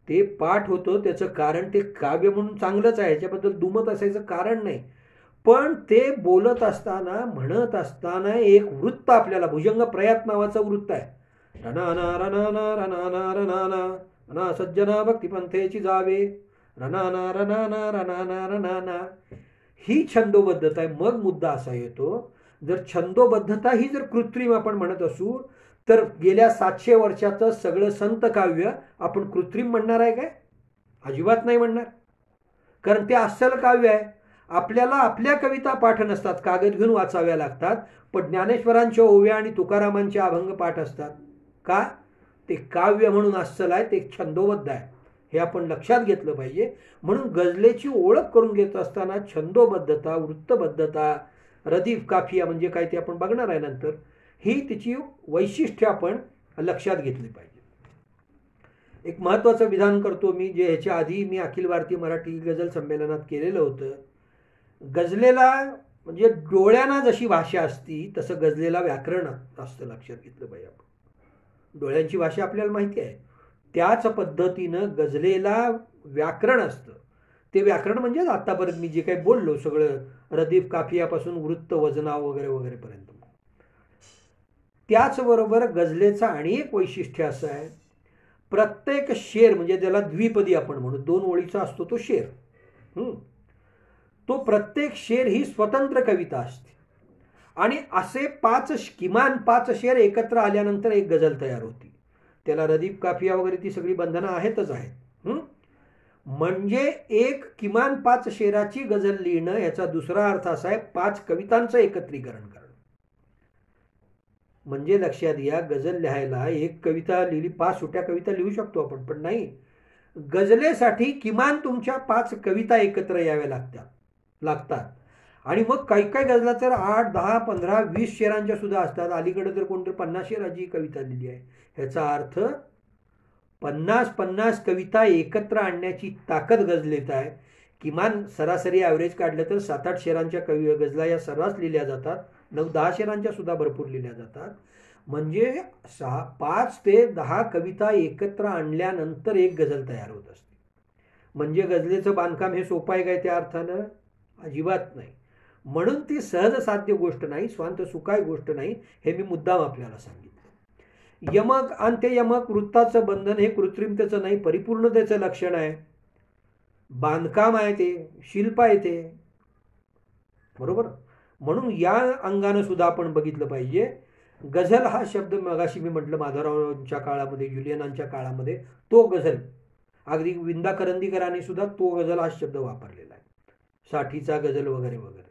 S1: ते पाठ होतं त्याचं कारण ते काव्य म्हणून चांगलंच आहे, ह्याच्याबद्दल दुमत असायचं कारण नाही. पण ते बोलत असताना, म्हणत असताना एक वृत्त आपल्याला, भुजंग प्रयात नावाचं वृत्त आहे. रनाना रनाना रनाना रनाना मना सज्जना भक्ती पंथेची जावे, रनाना रनाना रनाना रनाना, ही छंदोबद्धता आहे. मग मुद्दा असा येतो, जर छंदोबद्धता ही जर कृत्रिम आपण म्हणत असू तर गेल्या 700 वर्षाचं सगळं संत काव्य आपण कृत्रिम म्हणणार आहे काय? अजिबात नाही म्हणणार. कारण ते अस्सल काव्य आहे. आपल्याला आपल्या कविता पाठ नसतात, कागद घेऊन वाचाव्या लागतात. पण ज्ञानेश्वरांच्या ओव्या आणि तुकारामांचे अभंग पाठ असतात. का? ते काव्य म्हणून अस्सल आहे, ते छंदोबद्ध आहे, हे आपण लक्षात घेतलं पाहिजे. म्हणून गझलेची ओळख करून घेत असताना छंदोबद्धता, वृत्तबद्धता, रदीफ, काफिया म्हणजे काय ते आपण बघणार आहे नंतर, ही तिची वैशिष्ट्य आपण लक्षात घेतली पाहिजे. एक महत्त्वाचं विधान करतो मी, जे ह्याच्या आधी मी अखिल भारतीय मराठी गझल संमेलनात केलेलं होतं. गझलेला म्हणजे डोळ्यांना जशी भाषा असती तसं गझलेला व्याकरण असतं, लक्षात घेतलं पाहिजे आपण. डोळ्यांची भाषा आपल्याला माहिती आहे, त्याच पद्धतीनं गझलेला व्याकरण असतं. ते व्याकरण म्हणजे आतापर्यंत मी जे काही बोललो सगळं, रदीफ, काफियापासून वृत्त, वजना वगैरे वगैरेपर्यंत. त्याचबरोबर गझलेचं आणि एक वैशिष्ट्य असं आहे, प्रत्येक शेर म्हणजे ज्याला द्विपदी आपण म्हणू, 2 ओळीचा असतो तो शेर, तो प्रत्येक शेर ही स्वतंत्र कविता असते. आणि असे किमान 5 शेर एकत्र आल्यानंतर एक गझल तयार होती. त्याला रदीफ, काफिया वगैरे ती सगळी बंधनं आहेतच आहेत. म्हणजे एक किमान 5 शेराची गझल लिहिणं, याचा दुसरा अर्थ असा आहे 5 कवितांचं एकत्रीकरण करणं. म्हणजे लक्षात घ्या, गझल लिहायला एक कविता लिहिली, 5 छोट्या कविता लिहू शकतो आपण, पण नाही. गझलेसाठी किमान तुमच्या 5 कविता एकत्र याव्या लागतात. आणि मग काही काही गझला तर 8, 10, 15, 20 शेरांच्या सुद्धा असतात. अलीकडे तर कोणतरी 50 शेराची कविता लिहिली आहे. ह्याचा अर्थ 50-50 कविता एकत्र आणण्याची ताकद गझलेत आहे. किमान सरासरी ॲव्हरेज काढलं तर 7-8 शेरांच्या गझला या सर्रास लिहिल्या जातात. 9-10 शेरांच्या सुद्धा भरपूर लिहिल्या जातात. म्हणजे 5 ते 10 कविता एकत्र आणल्यानंतर एक गझल तयार होत असते. म्हणजे गझलेचं बांधकाम हे सोपं आहे काय त्या अर्थानं? अजिबात नाही. म्हणून ती सहज साध्य गोष्ट नाही, स्वांत सुखाय गोष्ट नाही, हे मी मुद्दाम आपल्याला सांगितलं. यमक अंत्ययमक वृत्ताचं बंधन हे कृत्रिमतेचं नाही, परिपूर्णतेचं लक्षण आहे. बांधकाम आहे ते, शिल्प आहे ते, बरोबर. म्हणून या अंगानं सुद्धा आपण बघितलं पाहिजे. गझल हा शब्द मगाशी मी म्हटलं माधवरावांच्या काळामध्ये, जुलियनांच्या काळामध्ये तो गझल, अगदी विंदा करंदीकरांनी सुद्धा तो गझल हा शब्द वापरलेला आहे, साठीचा गझल वगैरे वगैरे.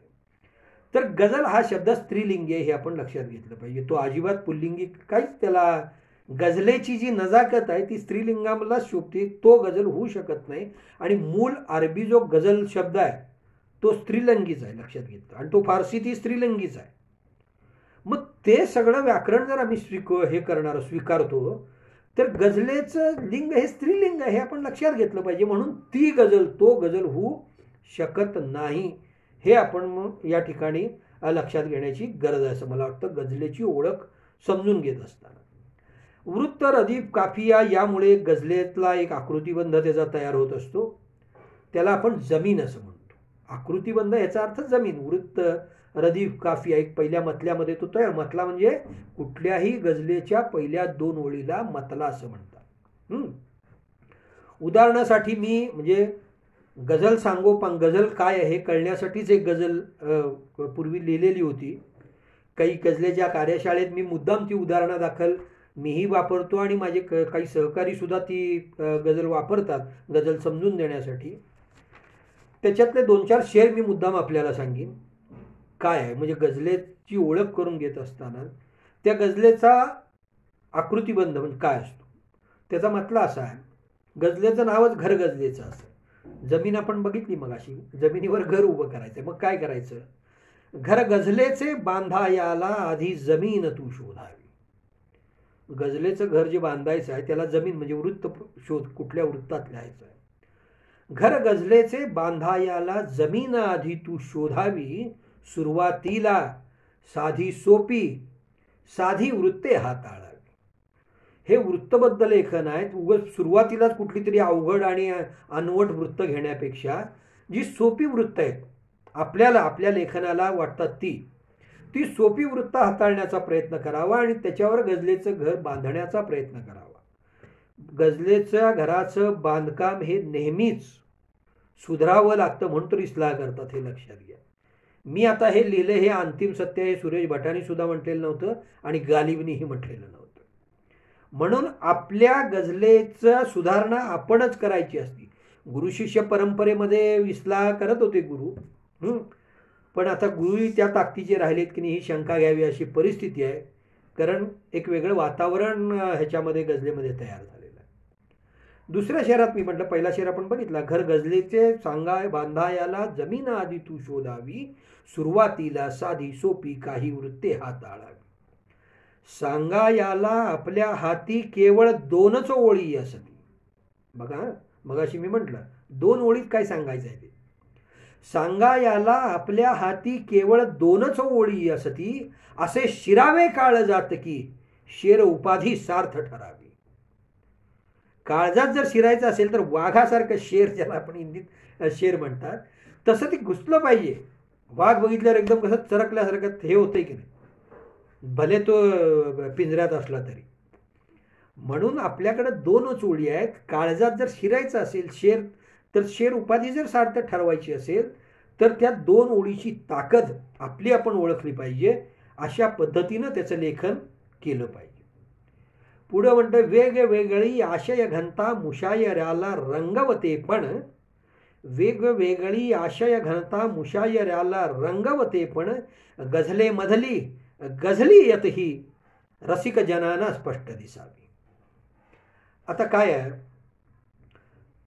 S1: तर गझल हा शब्द स्त्रीलिंगी आहे हे आपण लक्षात घेतलं पाहिजे. तो अजिबात पुल्लिंगी काहीच, त्याला गझलेची जी नजाकत आहे ती स्त्रीलिंगाला शोभते, तो गझल होऊ शकत नाही. आणि मूळ अरबी जो गझल शब्द आहे तो स्त्रीलिंगीच आहे, लक्षात घेतलं. आणि तो फारसी ती स्त्रीलिंगीच आहे. मग ते सगळं व्याकरण जर आम्ही स्वीकारतो तर गझलेचं लिंग हे स्त्रीलिंग आहे हे आपण लक्षात घेतलं पाहिजे. म्हणून ती गझल, तो गझल होऊ शकत नाही, हे आपण मग या ठिकाणी लक्षात घेण्याची गरज आहे असं मला वाटतं, गझलेची ओळख समजून घेत असताना. वृत्त, रदीफ, काफिया यामुळे गझलेतला एक आकृतिबंध त्याचा तयार होत असतो. त्याला आपण जमीन असं म्हणतो. आकृतिबंध याचा अर्थ जमीन. वृत्त, रदीफ, काफिया एक पहिल्या मतल्यामध्ये तो तयार. मतला म्हणजे कुठल्याही गझलेच्या पहिल्या 2 ओळीला मतला असं म्हणतात. उदाहरणासाठी मी म्हणजे गझल सांगोपांग, गझल काय आहे हे कळण्यासाठीच एक गझल पूर्वी लिहिलेली होती. काही गझलेच्या कार्यशाळेत मी मुद्दाम ती उदाहरणादाखल मीही वापरतो आणि माझे काही सहकारी सुद्धा ती गझल वापरतात गझल समजून देण्यासाठी. त्याच्यातले 2-4 शेर मी मुद्दाम आपल्याला सांगेन काय आहे. म्हणजे गझलेची ओळख करून घेत असताना त्या गझलेचा आकृतिबंध म्हणजे काय असतो त्याचा मतला असा आहे. गझलेचं नावच घर गझलेचं असं. जमीन आपण बघितली मगाशी, जमिनीवर घर उभं करायचं. मग काय करायचं? घर गझलेचे बांधायाला आधी जमीन तू शोधावी. गझलेचं घर जे बांधायचं आहे त्याला जमीन म्हणजे वृत्त शोध, कुठल्या वृत्तात लिहायचं आहे. घर गझलेचे बांधायाला जमीन आधी तू शोधावी, सुरुवातीला साधी सोपी साधी वृत्ते हाताळावी. हे वृत्तबद्ध लेखन आहे. उगाच सुरुवातीलाच कुठली तरी अवघड आणि अनवट वृत्त घेण्यापेक्षा जी सोपी वृत्त आहेत आपल्याला आपल्या लेखनाला वाटतात ती सोपी वृत्त हाताळण्याचा प्रयत्न करावा आणि त्याच्यावर गझलेचं घर बांधण्याचा प्रयत्न करावा. गझलेच्या घराचं बांधकाम हे नेहमीच सुधारावं लागतं म्हणून तर इस्लाह करतात, हे लक्षात घ्या. मी आता हे लिहिलं हे अंतिम सत्य हे सुरेश भटांनी सुद्धा म्हटलेलं नव्हतं आणि गालिबनीही म्हटलेलं नव्हतं. म्हणून आपल्या गझलेचं सुधारणा आपणच करायची असती. गुरु शिष्य परंपरेमध्ये इस्लाह करत होते गुरु, पण आता गुरुही त्या ताकदीचे राहिलेत की नाही ही शंका घ्यावी अशी परिस्थिती आहे. कारण एक वेगळं वातावरण ह्याच्यामध्ये गझलेमध्ये तयार झालेलं आहे. दुसऱ्या शहरात मी म्हटलं, पहिला शहर आपण बघितला, घर गझलेचे सांगाय बांधायाला जमीन आधी तू शोधावी, सुरुवातीला साधी सोपी काही वृत्ते हाताळावी. सांगायाला आपल्या हाती केवळ 2च ओळी असती. बघा मगाशी मी म्हटलं 2 ओळीत काय सांगायचं आहे ते. सांगायाला आपल्या हाती केवळ 2च ओळी असती, असे शिरावे काळ जात की शेर उपाधी सार्थ ठरावी. काळजात जर शिरायचं असेल तर वाघासारखं शेर, ज्याला आपण हिंदीत शेर म्हणतात, तसं ते घुसलं पाहिजे. वाघ बघितल्यावर एकदम कसं चरकल्यासारखं हे होतंय की नाही, भले तो पिंजऱ्यात असला तरी. म्हणून आपल्याकडे 2च ओळी आहेत. काळजात जर शिरायचं असेल शेर, तर शेर उपाधी जर सार्थ ठरवायची असेल तर त्या 2 ओळीची ताकद आपली आपण ओळखली पाहिजे. अशा पद्धतीनं त्याचं लेखन केलं पाहिजे. पुढं म्हणतं, वेगवेगळी आशय घनता मुशायऱ्याला रंगवते पण, वेगवेगळी आशय घनता मुशायऱ्याला रंगवते पण, गझले मधली गझली यतही रसिक जनांना स्पष्ट दिसावी. आता काय आहे,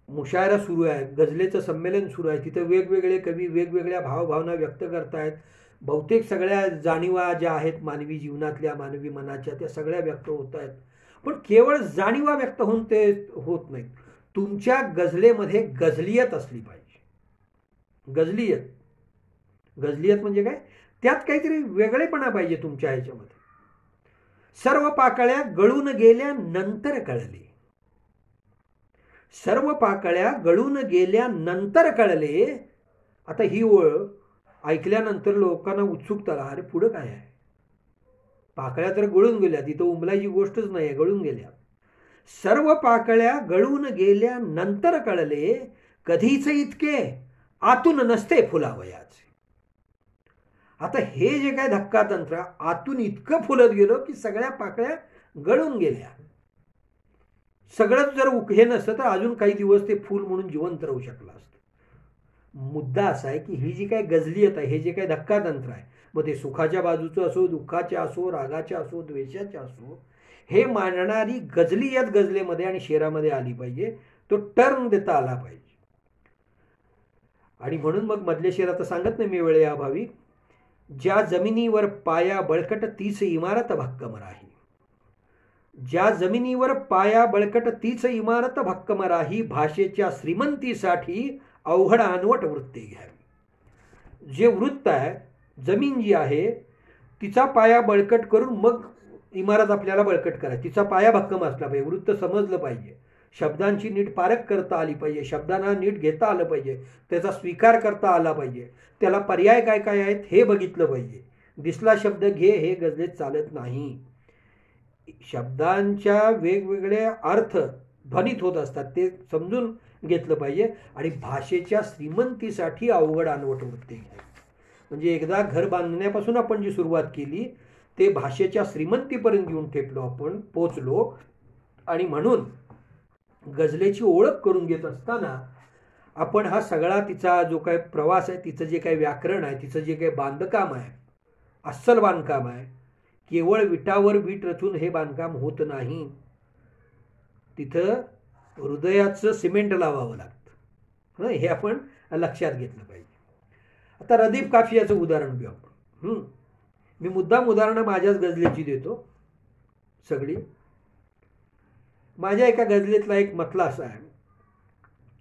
S1: मुशायरा सुरू आहे, गझलेचं संमेलन सुरू आहे, तिथं वेगवेगळे कवी वेगवेगळ्या भावभावना व्यक्त करतायत. बहुतेक सगळ्या जाणीवा ज्या आहेत मानवी जीवनातल्या, मानवी मनाच्या, त्या सगळ्या व्यक्त होत आहेत. पण केवळ जाणीवा व्यक्त होऊन ते होत नाहीत. तुमच्या गझलेमध्ये गझलियत असली पाहिजे. गझलियत, गझलियत म्हणजे काय, त्यात काहीतरी वेगळेपणा पाहिजे तुमच्या ह्याच्यामध्ये. सर्व पाकळ्या गळून गेल्या नंतर कळले, सर्व पाकळ्या गळून गेल्यानंतर कळले. आता ही ओळ ऐकल्यानंतर लोकांना उत्सुकता, अरे पुढं काय आहे, पाकळ्या तर गळून गेल्या, तिथं उमलायची गोष्टच नाही आहे, गळून गेल्या. सर्व पाकळ्या गळून गेल्यानंतर कळले, कधीच इतके आतून नसते फुलावयाचे. आता हे जे काय धक्का तंत्र, आतून इतकं फुलत गेलो की सगळ्या पाकळ्या गळून गेल्या. सगळंच जर हे नसतं तर अजून काही दिवस ते फूल म्हणून जिवंत राहू शकलं असतं. मुद्दा असा आहे की ही जी काय गझलियत आहे, हे जे काय धक्का तंत्र आहे, मग ते सुखाच्या बाजूचं असो, दुःखाच्या असो, रागाच्या असो, द्वेषाच्या असो, हे मांडणारी गझलियत गझलेमध्ये आणि शेरामध्ये आली पाहिजे. तो टर्न देता आला पाहिजे. आणि म्हणून मग मधले शेर आता सांगत नाही मी वेळेअभावी, ज्या जमिनीवर पाया बळकट तीच इमारत भक्कम राही. ज्या जमिनीवर पाया बळकट तीच इमारत भक्कम राही, भाषेच्या श्रीमंतीसाठी अवघड अनवट वृत्ती घ्यावी. जे वृत्त आहे, जमीन जी आहे, तिचा पाया बळकट करून मग इमारत आपल्याला बळकट करायची. तिचा पाया भक्कम असला पाहिजे, वृत्त समजलं पाहिजे, शब्दांची नीट पारख करता आली पाहिजे, शब्दांना नीट घेता आलं पाहिजे, त्याचा स्वीकार करता आला पाहिजे, त्याला पर्याय काय काय आहेत हे बघितलं पाहिजे. दिसला शब्द घे हे गझलेत चालत नाही. शब्दांच्या वेगवेगळे अर्थ ध्वनित होत असतात, ते समजून घेतलं पाहिजे. आणि भाषेच्या श्रीमंतीसाठी अवघड अनवट वृत्ती घ्यावी. म्हणजे एकदा घर बांधण्यापासून आपण जी सुरुवात केली ते भाषेच्या श्रीमंतीपर्यंत येऊन ठेपलो, आपण पोचलो. आणि म्हणून गझलेची ओळख करून घेत असताना आपण हा सगळा तिचा जो काय प्रवास आहे, तिचं जे काही व्याकरण आहे, तिचं जे काही बांधकाम आहे, अस्सल बांधकाम आहे, केवळ विटावर वीट रचून हे बांधकाम होत नाही. तिथं हृदयाचं सिमेंट लावावं लागतं, हे आपण लक्षात घेतलं पाहिजे. आता रदीफ काफियाचं उदाहरण घेऊ आपण. मी मुद्दाम उदाहरणं माझ्याच गझलेची देतो सगळी. माझ्या एका गझलेतला एक मतला असा आहे,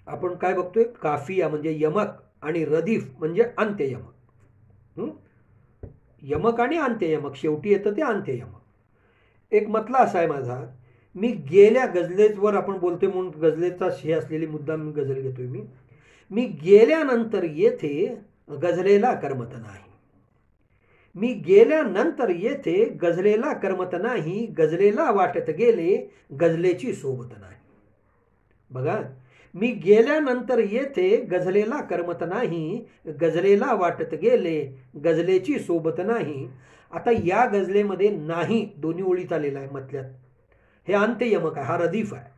S1: आपण काय बघतोय, काफिया म्हणजे यमक आणि रदीफ म्हणजे अंत्ययमक. यमक आणि अंत्ययमक, शेवटी येतं ते अंत्ययमक. एक मतला असा आहे माझा, मी गेल्या गझलेवर आपण बोलतोय म्हणून गझलेचा हे असलेली मुद्दा मी गझल घेतोय. मी गेल्यानंतर येथे गझलेला करमत नाही. मी गेल्यानंतर येथे गझलेला करमत नाही, गझलेला वाटत गेले गझलेची सोबत नाही. बघा, मी गेल्यानंतर येथे गझलेला करमत नाही, गझलेला वाटत गेले गझलेची सोबत नाही. आता या गझलेमध्ये नाही दोन्ही ओळीत आलेला आहे मतल्यात, हे अंत्ययमक आहे, हा रदीफ आहे.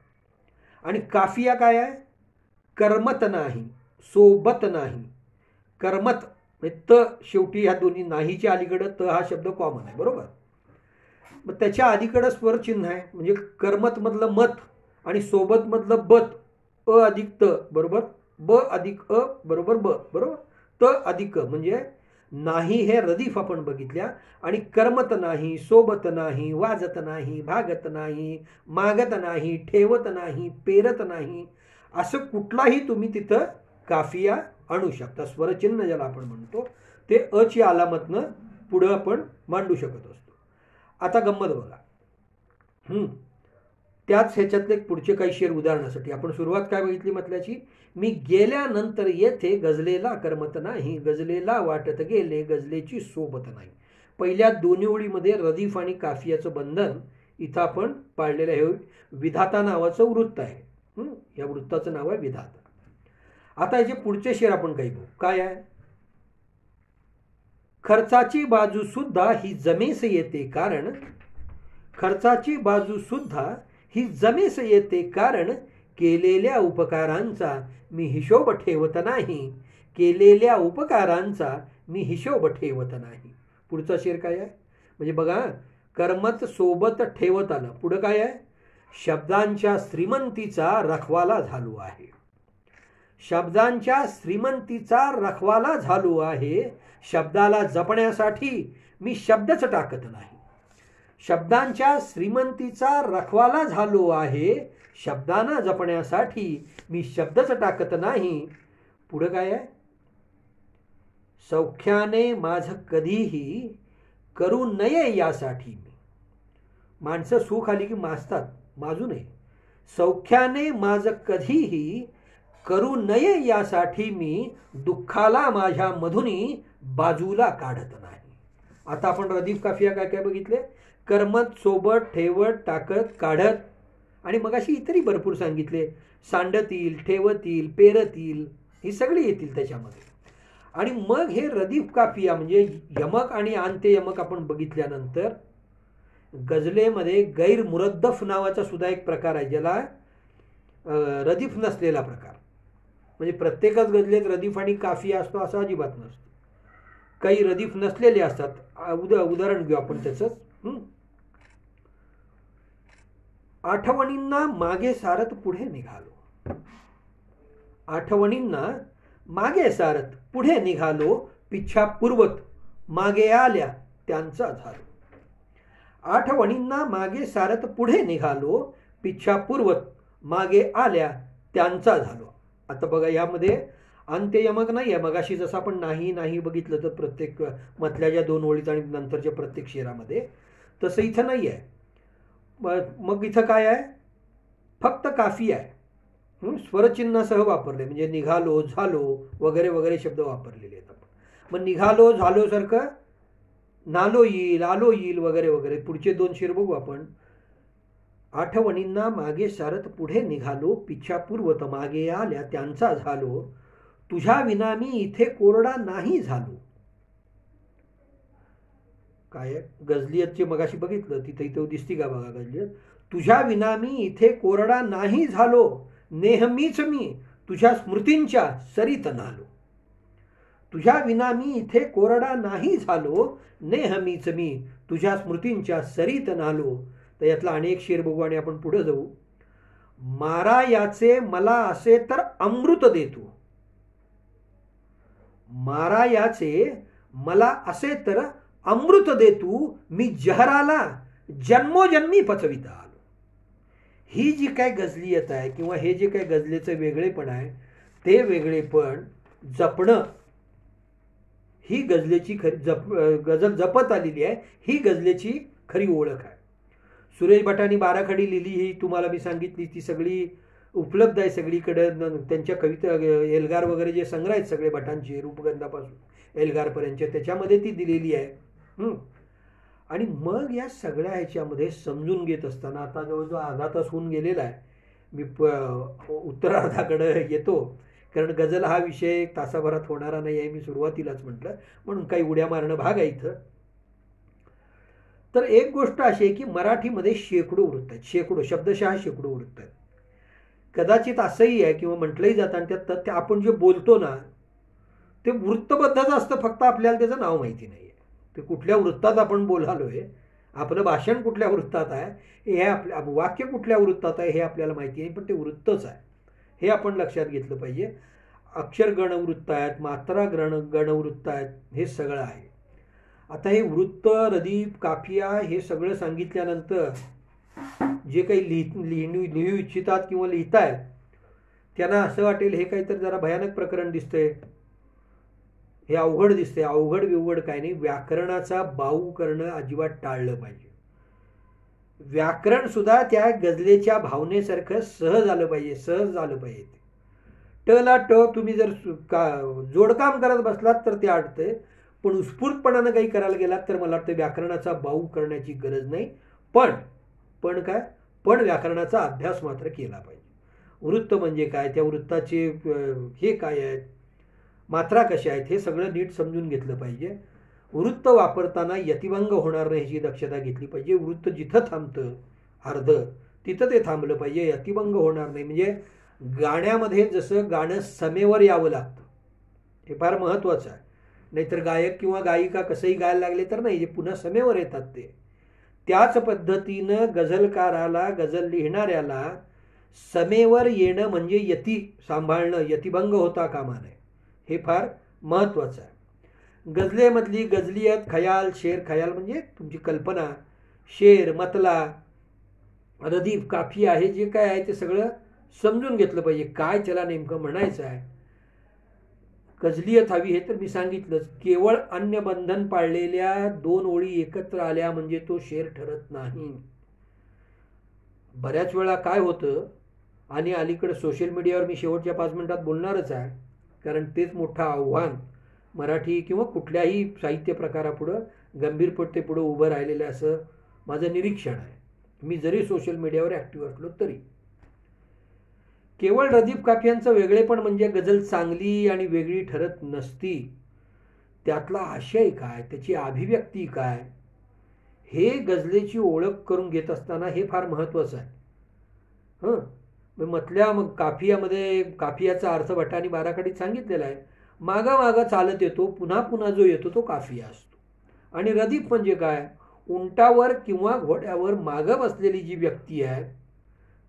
S1: आणि काफिया काय आहे, करमत नाही, सोबत नाही. करमत त शेवटी ह्या दोन्ही नाहीच्या अलीकडं त हा शब्द कॉमन आहे, बरोबर. मग त्याच्या अलीकडं स्वरचिन्ह आहे, म्हणजे करमत मधलं मत आणि सोबत मधलं बत, अ अधिक त बरोबर ब अधिक अ बरोबर ब बरोबर त अधिक म्हणजे नाही. हे रदीफ आपण बघितल्या. आणि करमत नाही, सोबत नाही, वाजत नाही, भागत नाही, मागत नाही, ठेवत नाही, पेरत नाही, असं कुठलाही तुम्ही तिथं काफिया आणू शकता. स्वरचिन्ह ज्याला आपण म्हणतो ते अची अलामतनं पुढं आपण मांडू शकत असतो. आता गंमत बघा, त्याच ह्याच्यातले पुढचे काही शेर उदाहरणासाठी आपण सुरुवात काय बघितली म्हटल्याची, मी गेल्यानंतर येथे गझलेला करमत नाही, गझलेला वाटत गेले गझलेची सोबत नाही. पहिल्या दोन्ही ओळीमध्ये रदीफ आणि काफियाचं बंधन इथं आपण पाळलेलं आहे. विधाता नावाचं वृत्त आहे, या वृत्ताचं नाव आहे विधाता. आता याचे पुढचे शेर आपण काही बघू. काय आहे, खर्चाची बाजू सुद्धा ही जमेस येते कारण, खर्चाची बाजू सुद्धा ही जमेस येते कारण, केलेल्या उपकारांचा मी हिशोब ठेवत नाही, केलेल्या उपकारांचा मी हिशोब ठेवत नाही. पुढचा शेर काय आहे, म्हणजे बघा, कर्मत सोबत ठेवत आलं. पुढं काय आहे? शब्दांच्या श्रीमंतीचा रखवाला झालो आहे. शब्दांच्या श्रीमंतीचा रखवाला झालो आहे. शब्दाला जपण्यासाठी मी शब्दच टाकत नाही. शब्दांच्या श्रीमंतीचा रखवाला झालो आहे. शब्दांना जपण्यासाठी मी शब्दच टाकत नाही. पुढं काय आहे? सौख्याने माझं कधीही करू नये यासाठी मी. माणसं सुख आली की माजतात, माजू नये. सौख्याने माझं कधीही करू नये यासाठी मी दुःखाला माझ्या मधुनी बाजूला काढत नाही. आता आपण रदीफ काफिया काय काय बघितले? कर्मत सोबत ठेवत टाकत काढत, आणि मग अशी इतरही भरपूर सांगितले. सांडतील, ठेवतील, पेरतील, ही सगळी येतील त्याच्यामध्ये. आणि मग हे रदीफ काफिया म्हणजे यमक आणि अंत्ययमक आपण बघितल्यानंतर गझलेमध्ये गैरमुरद्दफ नावाचा सुद्धा एक प्रकार आहे, ज्याला रदीफ नसलेला प्रकार. म्हणजे प्रत्येकच गझलेत रदीफ आणि काफिया असतो असं अजिबात नसतं. काही रदीफ नसलेले असतात. उदाहरण घेऊ आपण त्याचंच. आठवणींना मागे सारत पुढे निघालो. आठवणींना मागे सारत पुढे निघालो. पिछा पूर्वत मागे आल्या त्यांचा झालो. आठवणींना मागे सारत पुढे निघालो. पिछा पूर्वत मागे आल्या त्यांचा झालो. आता बघा, यामध्ये अंत्ययमक नाही आहे. मगाशी जसं आपण नाही नाही बघितलं तर प्रत्येक मधल्या ज्या 2 ओळीत आणि नंतरच्या प्रत्येक शेरामध्ये, तसं इथं नाही आहे. मग इथं काय आहे? फक्त काफी आहे. स्वरचिन्हासह वापरले, म्हणजे निघालो, झालो वगैरे वगैरे शब्द वापरलेले आहेत आपण. मग निघालो, झालो सारखं नालो येईल, आलो येईल वगैरे वगैरे. पुढचे 2 शेर बघू आपण. आठवणींना मागे सारत पुढे निघालो. पिछा पूर्वत मागे आल्या त्यांचा झालो. तुझ्या विना मी इथे कोरडा नाही झालो. काय गझलियतचे मगाशी बघितलं, तिथे इथं दिसती का बघा गझलियत. तुझ्या विना मी इथे कोरडा नाही झालो. नेहमीच मी तुझ्या स्मृतींच्या सरीत नालो. तुझ्या विना मी इथे कोरडा नाही झालो. नेहमीच मी तुझ्या स्मृतींच्या सरीत नालो. तर यातला अनेक शेर बघू आणि आपण पुढे जाऊ. मारा याचे मला असे तर अमृत देतो. मारा याचे मला असे तर अमृत देतू. मी जहराला जन्मोजन्मी पचविता आलो. ही जी काय गझलियत आहे किंवा हे जे काय गझलेचं वेगळेपण आहे, ते वेगळेपण जपणं ही गझलेची गझल जपत आलेली आहे. ही गझलेची खरी ओळख आहे. सुरेश भटांनी 12 खडी लिहिली, ही तुम्हाला मी सांगितली, ती सगळी उपलब्ध आहे सगळीकडे. त्यांच्या कविता एल्गार वगैरे जे संग्रह आहेत सगळे भटांचे, रूपगंधापासून एल्गारपर्यंतच्या, त्याच्यामध्ये ती दिलेली आहे. आणि मग या सगळ्या ह्याच्यामध्ये समजून घेत असताना आता जवळजवळ अर्धा तास होऊन गेलेला आहे. मी उत्तरार्धाकडे येतो, कारण गझल हा विषय तासाभरात होणारा नाही आहे, मी सुरुवातीलाच म्हटलं, म्हणून काही उड्या मारणं भाग आहे इथं. तर एक गोष्ट अशी आहे की मराठीमध्ये शेकडो वृत्त आहेत. शेकडो, शब्दशः शेकडो वृत्त आहेत. कदाचित असंही आहे किंवा म्हटलंही जातं, आणि त्यात ते आपण जे बोलतो ना ते वृत्तबद्धच असतं, फक्त आपल्याला त्याचं नाव माहिती नाही आहे. ते कुठल्या वृत्तात आपण बोलालोय, आपलं भाषण कुठल्या वृत्तात आहे, हे आपल्या वाक्य कुठल्या वृत्तात आहे हे आपल्याला माहिती आहे, पण ते वृत्तच आहे हे आपण लक्षात घेतलं पाहिजे. अक्षर गणवृत्त आहेत, मात्रा गणवृत्त आहेत, हे सगळं आहे. आता हे वृत्त, रदीफ, काफिया हे सगळं सांगितल्यानंतर जे काही लिहू इच्छितात किंवा लिहितायत त्यांना असं वाटेल हे काहीतरी जरा भयानक प्रकरण दिसतंय, हे अवघड दिसते. अवघड बिवघड काय नाही. व्याकरणाचा बाऊ करणं अजिबात टाळलं पाहिजे. व्याकरण सुद्धा त्या गझलेच्या भावनेसारखं सहज आलं पाहिजे, सहज झालं पाहिजे. टला ट तुम्ही जर जोडकाम करत बसलात तर ते अडतंय, पण उत्स्फूर्तपणानं काही करायला गेलात तर मला वाटतं व्याकरणाचा बाऊ करण्याची गरज नाही. पण काय, पण व्याकरणाचा अभ्यास मात्र केला पाहिजे. वृत्त म्हणजे काय, त्या वृत्ताचे हे काय आहेत, मात्रा कशा आहेत, हे सगळं नीट समजून घेतलं पाहिजे. वृत्त वापरताना यतिभंग होणार नाही याची दक्षता घेतली पाहिजे. वृत्त जिथं थांबतं अर्ध तिथं ते थांबलं पाहिजे, यतिभंग होणार नाही. म्हणजे गाण्यामध्ये जसं गाणं समेवर यावं लागतं, हे फार महत्त्वाचं आहे. नाहीतर गायक किंवा गायिका कसंही गायला लागले तर नाही, जे पुन्हा समेवर येतात त्याच पद्धतीनं गझलकाराला, गझल लिहिणाऱ्याला समेवर येणं म्हणजे यती सांभाळणं, यतिभंग होता कामा नये. हे फार महत्त्वाचं आहे. गझलेमधली गझलियत, खयाल, शेर, खयाल म्हणजे तुमची कल्पना, शेर, मतला, रदीफ, काफिया हे जे काय आहे ते सगळं समजून घेतलं पाहिजे. काय त्याला नेमकं म्हणायचं आहे. गझलियत हवी हे तर मी सांगितलंच. केवळ अन्य बंधन पाळलेल्या 2 ओळी एकत्र आल्या म्हणजे तो शेर ठरत नाही. बऱ्याच वेळा काय होतं, आणि अलीकडे सोशल मीडियावर मी शेवटच्या 5 मिनिटात बोलणारच आहे, कारण तेच मोठं आव्हान मराठी किंवा कुठल्याही साहित्य प्रकारापुढं गंभीरपणे उभं राहिलेलं असं माझं निरीक्षण आहे. मी जरी सोशल मीडियावर ॲक्टिव्ह असलो तरी. केवळ रदीफ काफियांचं वेगळेपण म्हणजे गझल चांगली आणि वेगळी ठरत नसती. त्यातला आशय काय, त्याची अभिव्यक्ती काय, हे गझलेची ओळख करून घेत असताना हे फार महत्त्वाचं आहे. मग काफियामध्ये काफियाचा अर्थ भटांनी 12 कडीत सांगितलेला आहे. मागा मागा चालत येतो, पुन्हा पुन्हा जो येतो तो काफिया असतो. आणि रदीफ म्हणजे काय, उंटावर किंवा घोड्यावर मागं बसलेली जी व्यक्ती आहे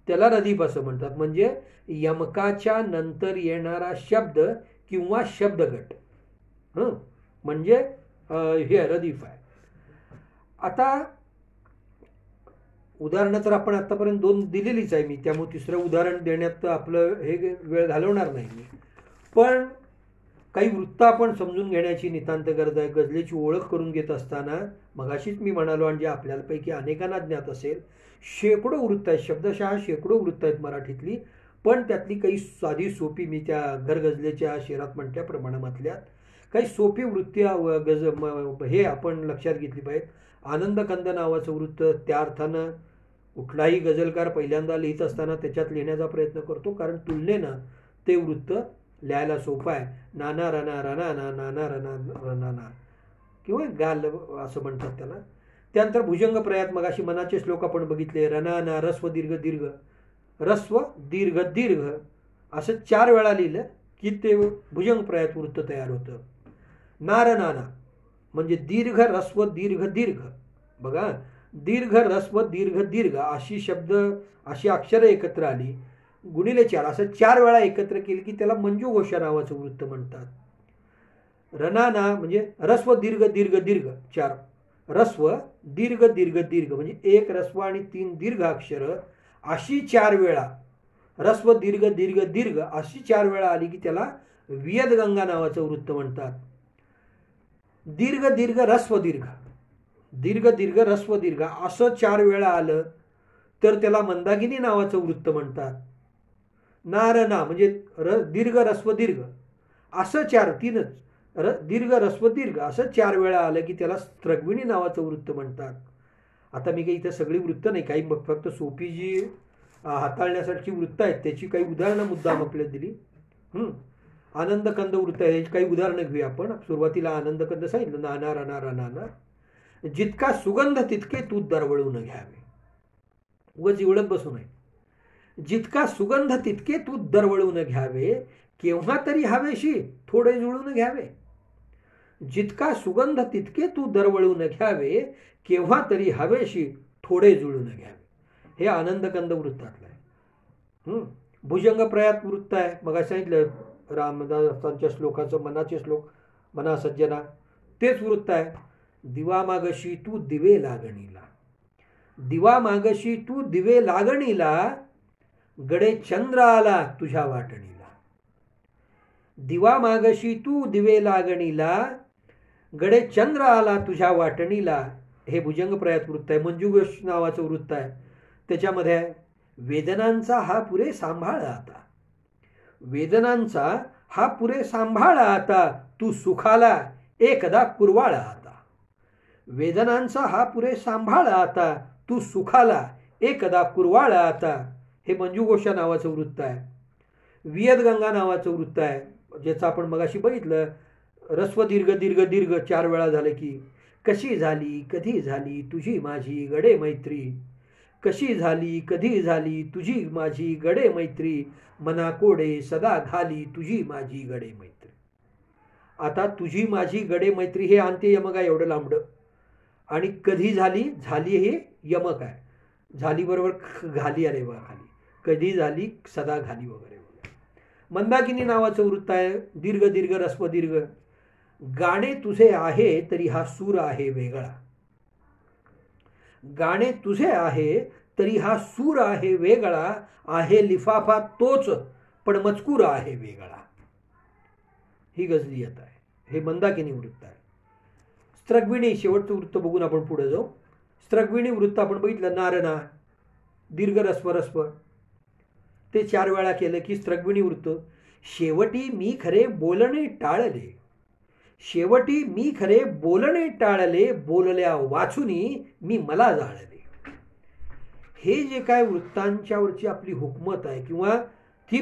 S1: त्याला रदीफ असं म्हणतात. म्हणजे यमकाच्या नंतर येणारा शब्द किंवा शब्दगट म्हणजे हे रदीफ आहे. आता उदाहरणं तर आपण आतापर्यंत 2 दिलेलीच आहे मी, त्यामुळे तिसरं उदाहरण देण्यात आपलं हे वेळ घालवणार नाही मी. पण काही वृत्त आपण समजून घेण्याची नितांत गरज आहे. गझलेची ओळख करून घेत असताना मगाशीच मी म्हणालो, आणि जे आपल्यापैकी अनेकांना ज्ञात असेल, शेकडो वृत्त आहेत, शब्दशः शेकडो वृत्त आहेत मराठीतली. पण त्यातली काही साधी सोपी, मी त्या घरगझलेच्या शेरात म्हटल्याप्रमाणे म्हटल्यात, काही सोपी वृत्ती हे आपण लक्षात घेतली पाहिजेत. आनंदकंद नावाचं वृत्त, त्या अर्थानं कुठलाही गझलकार पहिल्यांदा लिहित असताना त्याच्यात लिहिण्याचा प्रयत्न करतो, कारण तुलनेनं ते वृत्त लिहायला सोपं आहे. नाना रना रना ना, नाना रना रना किंवा गाल असं म्हणतात त्याला. त्यानंतर भुजंग प्रयात, मगाशी मनाचे श्लोक आपण बघितले. रना ना, रस्व दीर्घ दीर्घ, रस्व दीर्घ दीर्घ असं 4 वेळा लिहिलं की ते भुजंग प्रयात वृत्त तयार होतं. नार नाना म्हणजे दीर्घ रस्व दीर्घ दीर्घ. बघा, दीर्घ रस्व दीर्घ दीर्घ अशी अक्षरं एकत्र आली, गुणिले 4 असं 4 वेळा एकत्र केली की त्याला मंजू घोषा नावाचं वृत्त म्हणतात. रनाना म्हणजे रस्व दीर्घ दीर्घ दीर्घ 4, रस्व दीर्घ दीर्घ दीर्घ म्हणजे 1 रस्व आणि 3 दीर्घ अक्षरं अशी 4 वेळा, रस्व दीर्घ दीर्घ दीर्घ अशी 4 वेळा आली की त्याला वियदगंगा नावाचं वृत्त म्हणतात. दीर्घ दीर्घ रस्व दीर्घ, दीर्घ दीर्घ रस्व दीर्घ असं 4 वेळा आलं तर त्याला मंदाकिनी नावाचं वृत्त म्हणतात. नारना म्हणजे दीर्घ रस्व दीर्घ असं 3च दीर्घ रस्व दीर्घ असं 4 वेळा आलं की त्याला स्त्रग्विणी नावाचं वृत्त म्हणतात. आता मी काही इथं सगळी वृत्त नाही, काही फक्त सोपी जी हाताळण्यासाठी वृत्त आहेत त्याची काही उदाहरणं मुद्दाम आपल्याला दिली. आनंदकंद वृत्त आहे, काही उदाहरणं घेऊया आपण. सुरुवातीला आनंदकंद सांगितलं, नाना रना रनाना. जितका सुगंध तितके तू दरवळून घ्यावे, उगाच इवळत बसू नये. जितका सुगंध तितके तू दरवळून घ्यावे, केव्हा तरी हवेशी थोडे जुळून घ्यावे. जितका सुगंध तितके तू दरवळून घ्यावे, केव्हा तरी हवेशी थोडे जुळून घ्यावे. हे आनंदकंद वृत्तातलं आहे. भुजंग प्रयात वृत्त आहे, मग सांगितलं रामदासांच्या श्लोकाचं, मनाचे श्लोक, मना सज्जना, तेच वृत्त आहे. दिवा मागशी तू दिवे लागणीला, दिवा मागशी तू दिवे लागणीला, गडे चंद्र आला तुझ्या वाटणीला. दिवा मागशी तू दिवे लागणीला, गडे चंद्र आला तुझ्या वाटणीला. हे भुजंग प्रयात वृत्त आहे. मंजुघोष नावाचं वृत्त आहे, त्याच्यामध्ये वेदनांचा हा पुरे सांभाळ आता, वेदनांचा हा पुरे सांभाळ आता, तू सुखाला एकदा कुरवाळ आता. वेदनांचा हा पुरे सांभाळ आता, तू सुखाला एकदा कुरवाळ आता. हे मंजुघोषा नावाचं वृत्त आहे. वियदगंगा नावाचं वृत्त आहे, ज्याचं आपण मगाशी बघितलं. रस्व दीर्घ दीर्घ दीर्घ 4 वेळा झालं की, कशी झाली कधी झाली तुझी माझी गडे मैत्री, कशी झाली कधी झाली तुझी माझी गडे मैत्री, मना कोडे सदा घाली तुझी माझी गडे मैत्री. आता तुझी माझी गडे मैत्री हे अंत्य यमगा एवढं लांबडं, आणि कधी झाली, झाली हे यमक आहे, झाली बरोबर घाली आले बघा खाली, कधी झाली सदा घाली वगैरे वगैरे. मंदाकिनी नावाचं वृत्त आहे, दीर्घ दीर्घ रस्व दीर्घ. गाणे तुझे आहे तरी हा सूर आहे वेगळा, गाणे तुझे आहे तरी हा सूर आहे वेगळा, आहे लिफाफा तोच पण मजकूर आहे वेगळा. ही गजली येत आहे, हे मंदाकिनी वृत्त आहे. स्त्रग्विणी शेवटचं वृत्त बघून आपण पुढे जाऊ. स्त्रग्विणी वृत्त आपण बघितलं, नारणा दीर्घ रस्व रस्व, ते 4 वेळा केलं की स्त्रग्विणी वृत्त. शेवटी मी खरे बोलणे टाळले, शेवटी मी खरे बोलणे टाळले, बोलल्या वाचुनी मी मला जाळले. हे जे काय वृत्तांच्यावरची आपली हुकमत आहे, किंवा ती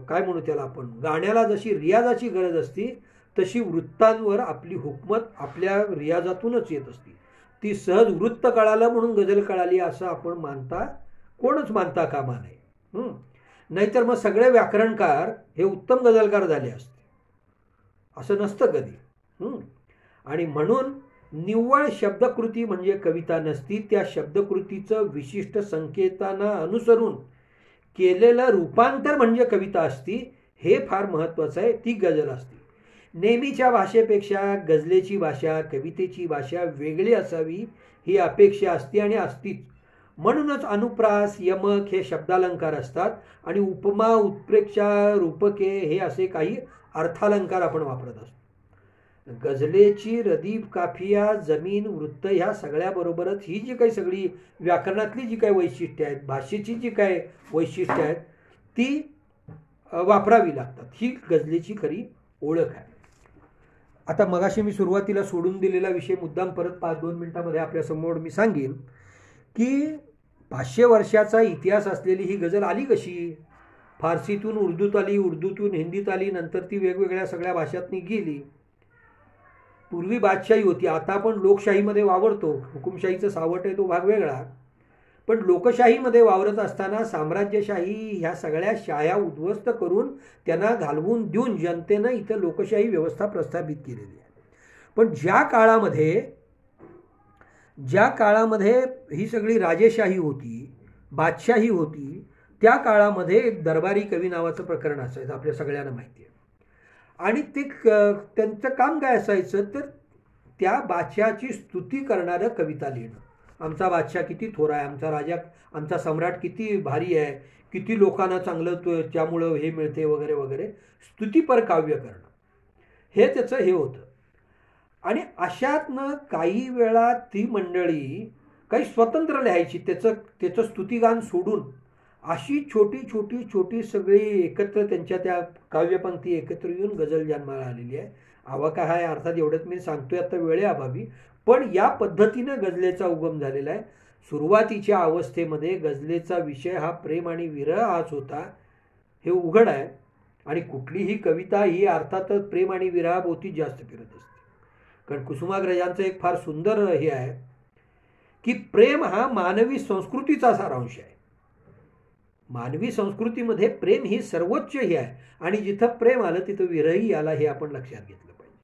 S1: काय म्हणू त्याला आपण, गाण्याला जशी रियाजाची गरज असती तशी वृत्तांवर आपली हुकमत आपल्या रियाजातूनच येत असते. ती सहज वृत्त कळालं म्हणून गझल कळाली असं आपण मानता कोणच मानता कामा नये. नाहीतर मग सगळे व्याकरणकार हे उत्तम गझलकार झाले असते, असं नसतं कधी. आणि म्हणून निव्वळ शब्दकृती म्हणजे कविता नसती, त्या शब्दकृतीचं विशिष्ट संकेतांना अनुसरून केलेलं रूपांतर म्हणजे कविता असती. हे फार महत्त्वाचं आहे, ती गझल असते. नेहमीच्या भाषेपेक्षा गझलेची भाषा, कवितेची भाषा वेगळी असावी ही अपेक्षा असते आणि असतीच. म्हणूनच अनुप्रास, यमक हे शब्दालंकार असतात आणि उपमा, उत्प्रेक्षा, रूपके हे असे काही अर्थालंकार आपण वापरत असतो. गझलेची रदीफ, काफिया, जमीन, वृत्त ह्या सगळ्याबरोबरच ही जी काही सगळी व्याकरणातली जी काही वैशिष्ट्ये आहेत, भाषेची जी काय वैशिष्ट्ये आहेत ती वापरावी लागतात. ही गझलेची खरी ओळख आहे. आता मगाशी मी सुरुवातीला सोडून दिलेला विषय मुद्दाम परत 5-2 मिनिटांमध्ये आपल्यासमोर मी सांगेन की 500 वर्षाचा इतिहास असलेली ही गझल आली कशी. फारसीतून उर्दूत आली, उर्दूतून हिंदीत आली, नंतर ती वेगवेगळ्या सगळ्या भाषांनी गेली. पूर्वी बादशाही होती, आता आपण लोकशाहीमध्ये वावरतो. हुकुमशाहीचं सावट आहे तो भाग वेगळा, पण लोकशाहीमध्ये वावरत असताना साम्राज्यशाही ह्या सगळ्या शाया उद्ध्वस्त करून त्यांना घालवून देऊन जनतेनं इथं लोकशाही व्यवस्था प्रस्थापित केलेली आहे. पण ज्या काळामध्ये ही सगळी राजेशाही होती, बादशाही होती, त्या काळामध्ये एक दरबारी कवी नावाचं प्रकरण असायचं, आपल्या सगळ्यांना माहिती आहे. आणि ते त्यांचं काम काय असायचं तर त्या बादशहाची स्तुती करणारं कविता लिहिणं. आमचा बादशाह किती थोर आहे, आमचा राजा, आमचा सम्राट किती भारी आहे, किती लोकांना चांगलं त्यामुळं हे मिळते वगैरे वगैरे, स्तुतीपर काव्य करणं हे त्याचं हे होतं. आणि अशातनं काही वेळा ती मंडळी काही स्वतंत्र लिहायची, त्याचं स्तुतिगान सोडून अशी छोटी छोटी छोटी सगळी एकत्र त्यांच्या त्या काव्यपंक्ती एकत्र येऊन गझल जन्माला आलेली आहे. आवाका हा अर्थात एवढंच मी सांगतोय आता वेळेअभावी, पण या पद्धतीनं गझलेचा उगम झालेला आहे. सुरुवातीच्या अवस्थेमध्ये गझलेचा विषय हा प्रेम आणि विरह हाच होता, हे उघड आहे. आणि कुठलीही कविता ही अर्थातच प्रेम आणि विरहाभोवती जास्त फिरत असते. कारण कुसुमाग्रजांचं एक फार सुंदर हे आहे की प्रेम हा मानवी संस्कृतीचा सारांश आहे. मानवी संस्कृतीमध्ये प्रेम ही सर्वोच्च ही आहे आणि जिथं प्रेम आलं तिथं विरही आला, हे आपण लक्षात घेतलं पाहिजे.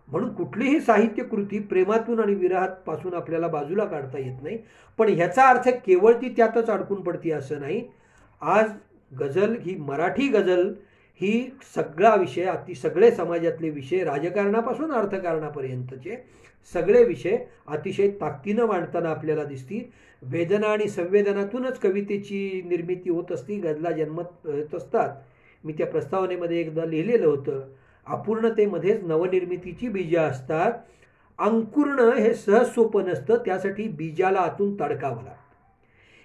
S1: म्हणून कुठलीही साहित्य कृती प्रेमातून आणि विरहापासून आपल्याला बाजूला काढता येत नाही. पण ह्याचा अर्थ केवळ ती त्यातच अडकून पडते असं नाही. आज गझल ही, मराठी गझल ही सगळा विषय, सगळे समाजातले विषय, राजकारणापासून अर्थकारणापर्यंतचे सगळे विषय अतिशय ताकदीनं मांडताना आपल्याला दिसतील. वेदना आणि संवेदनातूनच कवितेची निर्मिती होत असती, गझला जन्मत येत असतात. मी त्या प्रस्तावनेमध्ये एकदा लिहिलेलं होतं, अपूर्णतेमध्येच नवनिर्मितीची बीजं असतात. अंकुरणं हे सहज सोपं नसतं, त्यासाठी बीजाला आतून तडकावं लागतं.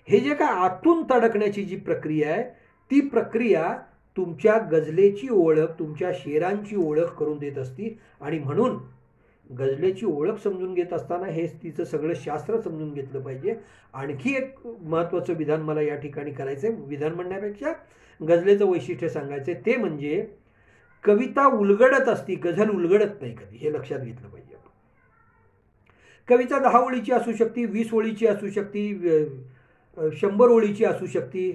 S1: हे जे काय आतून तडकण्याची जी प्रक्रिया आहे, ती प्रक्रिया तुमच्या गझलेची ओळख, तुमच्या शेरांची ओळख करून देत असती. आणि म्हणून गझलेची ओळख समजून घेत असताना हे तिचं सगळं शास्त्र समजून घेतलं पाहिजे. आणखी एक महत्त्वाचं विधान मला या ठिकाणी करायचं आहे, विधान म्हणण्यापेक्षा गझलेचं वैशिष्ट्य सांगायचं आहे, ते म्हणजे कविता उलगडत असती, गझल उलगडत नाही कधी, हे लक्षात घेतलं पाहिजे आपण. कविता 10 ओळीची असू शकते, 20 ओळीची असू शकते, 100 ओळीची असू शकते.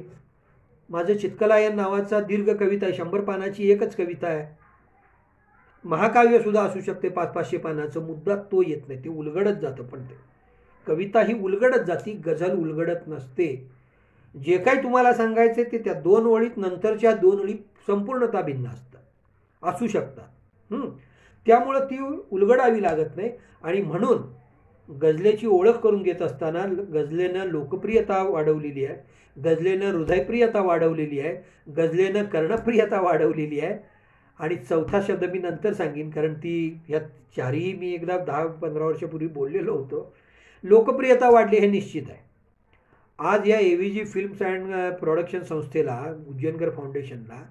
S1: माझं चित्कलायन नावाचा दीर्घ कविता आहे, 100 पानाची एकच कविता आहे. महाकाव्यसुद्धा असू शकते 500-500 पानाचं, मुद्दा तो येत नाही, ते उलगडत जातं. पण ते कविता ही उलगडत जाती, गझल उलगडत नसते. जे काही तुम्हाला सांगायचे ते त्या 2 ओळीत, नंतरच्या 2 ओळी संपूर्णतः भिन्न असतात, असू शकतात. त्यामुळं ती उलगडावी लागत नाही. आणि म्हणून गझलेची ओळख करून घेत असताना गझलेनं लोकप्रियता वाढवलेली आहे, गझलेनं हृदयप्रियता वाढवलेली आहे, गझलेनं कर्णप्रियता वाढवलेली आहे. आणि चौथा शब्द मी नंतर सांगेन, कारण ह्या चारही मी एकदा 10-15 वर्षापूर्वी बोललेलो होतो. लोकप्रियता वाढली हे निश्चित आहे. आज या AVG फिल्म्स अँड प्रोडक्शन संस्थेला, उज्जैनकर फाउंडेशनला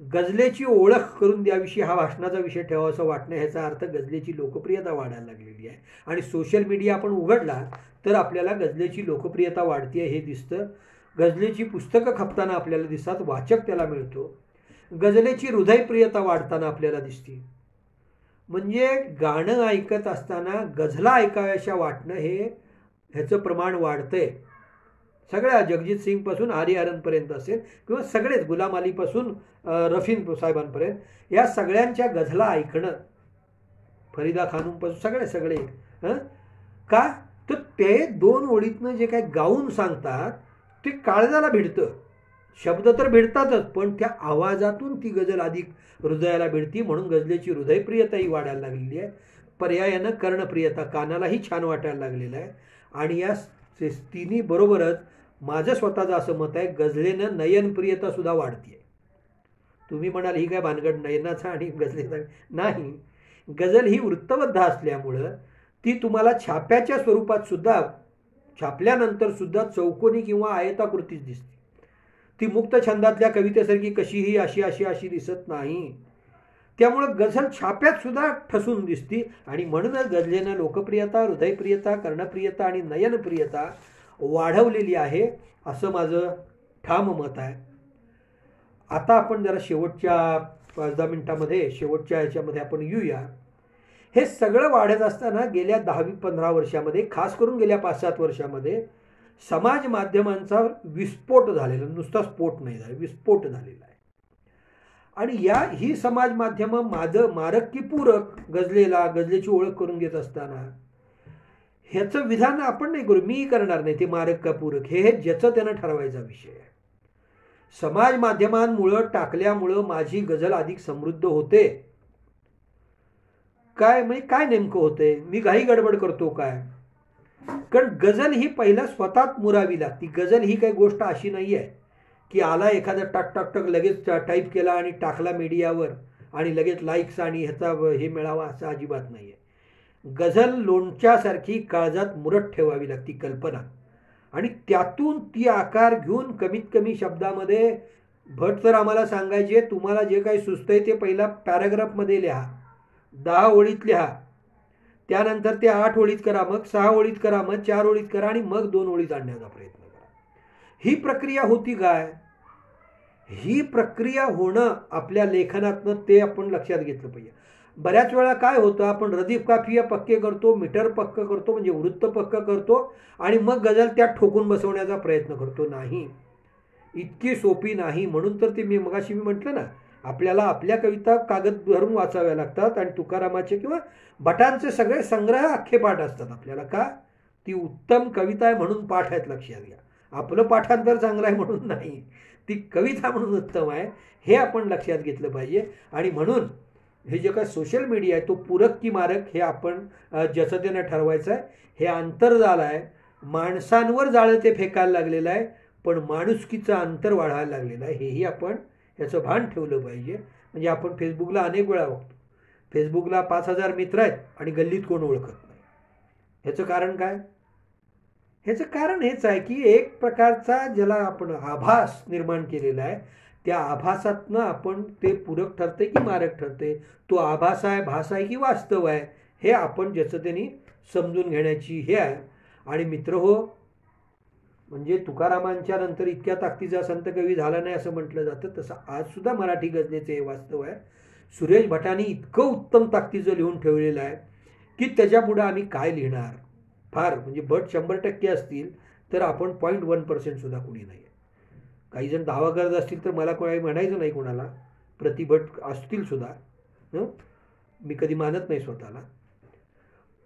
S1: गझलेची ओळख करून द्याविषयी हा भाषणाचा विषय ठेवा असं वाटणं, ह्याचा अर्थ गझलेची लोकप्रियता वाढायला लागलेली आहे. आणि सोशल मीडिया आपण उघडला तर आपल्याला गझलेची लोकप्रियता वाढते हे दिसतं. गझलेची पुस्तकं खपताना आपल्याला दिसतात, वाचक त्याला मिळतो. गझलेची हृदयप्रियता वाढताना आपल्याला दिसते. म्हणजे गाणं ऐकत असताना गझला ऐकाव्याशा वाटणं ह्याचं प्रमाण वाढतंय. सगळ्या जगजित सिंगपासून हरिहरनपर्यंत असेल किंवा सगळेच गुलाम अलीपासून रफी साहेबांपर्यंत या सगळ्यांच्या गझला ऐकणं, फरीदा खानूमपासून सगळे का तर ते 2 ओळीतनं जे काही गाऊन सांगतात ते काळजाला भिडतं. शब्द तर भिडतातच, पण त्या आवाजातून ती गझल अधिक हृदयाला भिडती. म्हणून गझलेची हृदयप्रियताही वाढायला लागलेली आहे. पर्यायानं कर्णप्रियता, कानालाही छान वाटायला लागलेलं आहे. आणि या तिन्ही बरोबरच माझं स्वतःचं असं मत आहे, गझलेनं नयनप्रियता सुद्धा वाढते. तुम्ही म्हणाल ही काय भानगड नयनाचा आणि गझलेचा? नाही, गझल ही वृत्तबद्ध असल्यामुळं ती तुम्हाला छाप्याच्या स्वरूपात सुद्धा, छापल्यानंतर सुद्धा चौकोनी किंवा आयताकृतीच दिसते. ती मुक्त छंदातल्या कवितेसारखी कशीही अशी दिसत नाही. त्यामुळं गझल छाप्यात सुद्धा ठसून दिसती. आणि म्हणूनच गझलेनं लोकप्रियता, हृदयप्रियता, कर्णप्रियता आणि नयनप्रियता वाढवलेली आहे, असं माझं ठाम मत आहे. आता आपण जरा शेवटच्या 5-10 मिनिटामध्ये, शेवटच्या ह्याच्यामध्ये आपण येऊया. हे सगळं वाढत असताना गेल्या 10-15 वर्षामध्ये, खास करून गेल्या 5-7 वर्षामध्ये समाज माध्यमांचा विस्फोट झालेला, नुसता स्फोट नाही झाला, विस्फोट झालेला आहे. आणि ही समाज माध्यमं मारक की पूरक गझलेची ओळख करून घेत असताना ह्याचं विधान आपण नाही करू, मी करणार नाही ते मारक का पूरक, हे ज्याचं त्यानं ठरवायचा विषय आहे. समाज माध्यमांमुळं, टाकल्यामुळं माझी गझल अधिक समृद्ध होते काय? म्हणजे काय नेमकं होतंय? मी घाई गडबड करतो काय? कारण गझल ही पहिला स्वतःत मुरावी लागती. गझल ही काही गोष्ट अशी नाही आहे की आला एखादा टक लगेच टाईप केला आणि टाकला मीडियावर आणि लगेच लाईक्स आणि ह्याचा हे मिळावा, असं अजिबात नाही आहे. गझल लोणच्यासारखी काळजात मुरत ठेवावी लागती कल्पना, आणि त्यातून ती आकार घेऊन कमीत कमी शब्दामध्ये. भट तर आम्हाला सांगायचे, तुम्हाला जे काही सुचतंय ते पहिला पॅराग्राफमध्ये लिहा, 10 ओळीत लिहा, त्यानंतर ते 8 ओळीत करा, मग 6 ओळीत करा, मग 4 ओळीत करा आणि मग 2 ओळीत आणण्याचा प्रयत्न करा. ही प्रक्रिया होती काय? ही प्रक्रिया होणं आपल्या लेखनातनं, ते आपण लक्षात घेतलं पाहिजे. बऱ्याच वेळा काय होतं, आपण रदीफ काफिया पक्के करतो, मीटर पक्क करतो, म्हणजे वृत्त पक्क करतो आणि मग गझल त्यात ठोकून बसवण्याचा प्रयत्न करतो. नाही, इतकी सोपी नाही. म्हणून तर ते मी म्हटलं ना, आपल्याला आपल्या कविता कागद धरून वाचाव्या लागतात. आणि तुकारामाचे किंवा भटांचे सगळे संग्रह अख्खे पाठ असतात आपल्याला. का? ती उत्तम कविता आहे म्हणून पाठ आहेत, लक्षात घ्या. आपलं पाठांतर चांगलं आहे म्हणून नाही, ती कविता म्हणून उत्तम आहे, हे आपण लक्षात घेतलं पाहिजे. आणि म्हणून हे जे काय सोशल मीडिया आहे तो पूरक की मारक, हे आपण ज्याचं त्यानं ठरवायचं आहे. हे आंतरजाल आहे, माणसांवर जाळं ते फेकायला लागलेलं आहे, पण माणुसकीचं अंतर वाढायला लागलेलं आहे. हेही आपण याचं भान ठेवलं पाहिजे. म्हणजे आपण फेसबुकला अनेक वेळा बघतो, फेसबुकला 5000 मित्र आहेत आणि गल्लीत कोण ओळखत नाही. ह्याचं कारण काय? ह्याचं कारण हेच आहे की एक प्रकारचा ज्याला आपण आभास निर्माण केलेला आहे, त्या आभासातनं आपण ते पूरक ठरते की मारक ठरते, तो आभास आहे, भास आहे की वास्तव आहे, हे आपण ज्याचं त्यांनी समजून घेण्याची हे आहे. आणि मित्र हो, म्हणजे तुकारामांच्या नंतर इतक्या ताकदीचा संत कवी झाला नाही असं म्हटलं जातं, तसं आज सुद्धा मराठी गझलेचे हे वास्तव आहे. सुरेश भटांनी इतकं उत्तम ताकदीचं लिहून ठेवलेलं आहे की त्याच्यापुढं आम्ही काय लिहिणार. फार म्हणजे भट 100% असतील तर आपण 0.1% सुद्धा कुणी नाही. काही जण दावा करत असतील तर मला कोणी म्हणायचं नाही कोणाला, प्रतिभट असतील सुद्धा. मी कधी मानत नाही स्वतःला,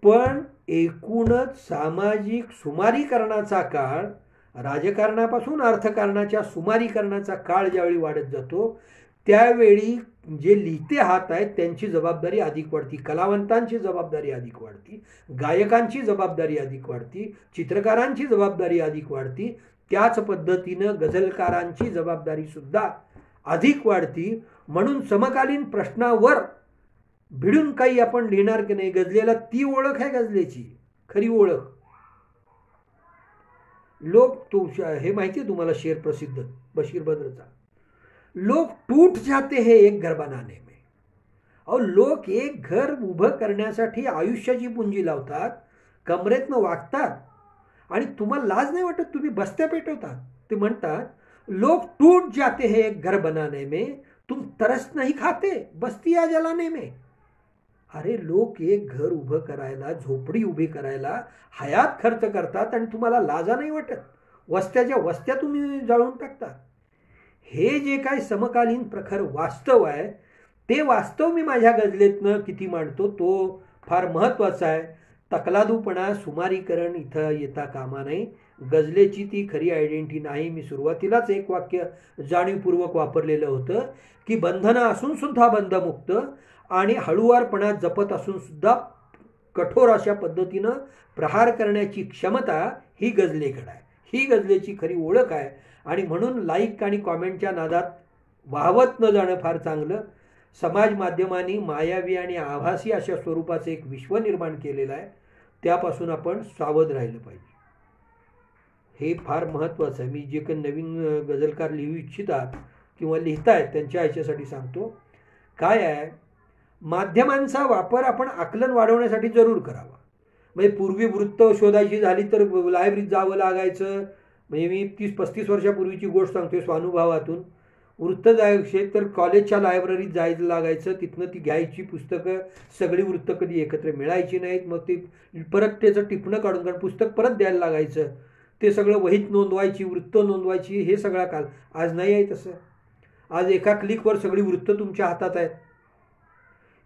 S1: पण एकूणच सामाजिक सुमारीकरणाचा काळ, राजकारणापासून अर्थकारणाच्या सुमारीकरणाचा काळ ज्यावेळी वाढत जातो त्यावेळी जे लिहिते हात आहेत त्यांची जबाबदारी अधिक वाढती, कलावंतांची जबाबदारी अधिक वाढती, गायकांची जबाबदारी अधिक वाढती, चित्रकारांची जबाबदारी अधिक वाढती, त्याच पद्धतीनं गझलकारांची जबाबदारी सुद्धा अधिक वाढती. म्हणून समकालीन प्रश्नावर भिडून काही आपण लिहिणार की नाही, गझलेला ती ओळख आहे गझलेची खरी ओळख. लोक हे माहिती आहे तुम्हाला शेर प्रसिद्ध बशीर बद्रचा, लोग टूट जाते हैं एक घर बनाने में. अहो लोक एक घर उभं करण्यासाठी आयुष्याची पुंजी लावतात, कमरेतनं वागतात आणि तुम्हाला लाज नाही वाटत, तुम्ही बस्त्या पेटवतात. ते म्हणतात लोग टूट जाते हैं एक घर बनाने में, तुम तरस नहीं खाते बस्तियां जलाने में. अरे लोक एक घर उभं करायला, झोपडी उभी करायला हयात खर्च करतात आणि तुम्हाला लाजा नाही वाटत, वस्त्याच्या वस्त्या तुम्ही जाळून टाकता. हे जे काय समकालीन प्रखर वास्तव आहे ते वास्तव मी माझ्या गझलेतनं किती मांडतो तो फार महत्त्वाचा आहे. तकलादूपणा, सुमारीकरण इथं येता कामा नये. गझलेची ती खरी आयडेंटिटी नाही. मी सुरुवातीलाच एक वाक्य जाणीवपूर्वक वापरलेलं होतं की बंधनं असून सुद्धा बंधमुक्त आणि हळुवारपणा जपत असून सुद्धा कठोर अशा पद्धतीनं प्रहार करण्याची क्षमता ही गझलेकडे आहे. ही गझलेची खरी ओळख आहे. आणि म्हणून लाईक आणि कॉमेंटच्या नादात वाहवत न जाणं फार चांगलं. समाज माध्यमांनी मायावी आणि आभासी अशा स्वरूपाचं एक विश्व निर्माण केलेलं आहे, त्यापासून आपण सावध राहिलं पाहिजे. हे फार महत्त्वाचं आहे. मी जे काही नवीन गझलकार लिहू इच्छितात किंवा लिहितायत त्यांच्या ह्याच्यासाठी सांगतो. काय आहे, माध्यमांचा वापर आपण आकलन वाढवण्यासाठी जरूर करावा. म्हणजे पूर्वी वृत्त शोधायची झाली तर लायब्ररीत जावं लागायचं. म्हणजे मी 30-35 वर्षापूर्वीची गोष्ट सांगतोय स्वानुभवातून. वृत्त जायचे तर कॉलेजच्या लायब्ररीत जायला लागायचं, तिथनं ती घ्यायची पुस्तकं. सगळी वृत्त कधी एकत्र मिळायची नाहीत, मग ती परत त्याचं टिपणं काढून कारण पुस्तक परत द्यायला लागायचं. ते सगळं वहीत नोंदवायची, वृत्त नोंदवायची, हे सगळा काल. आज नाही आहे तसं. आज एका क्लिकवर सगळी वृत्त तुमच्या हातात आहेत.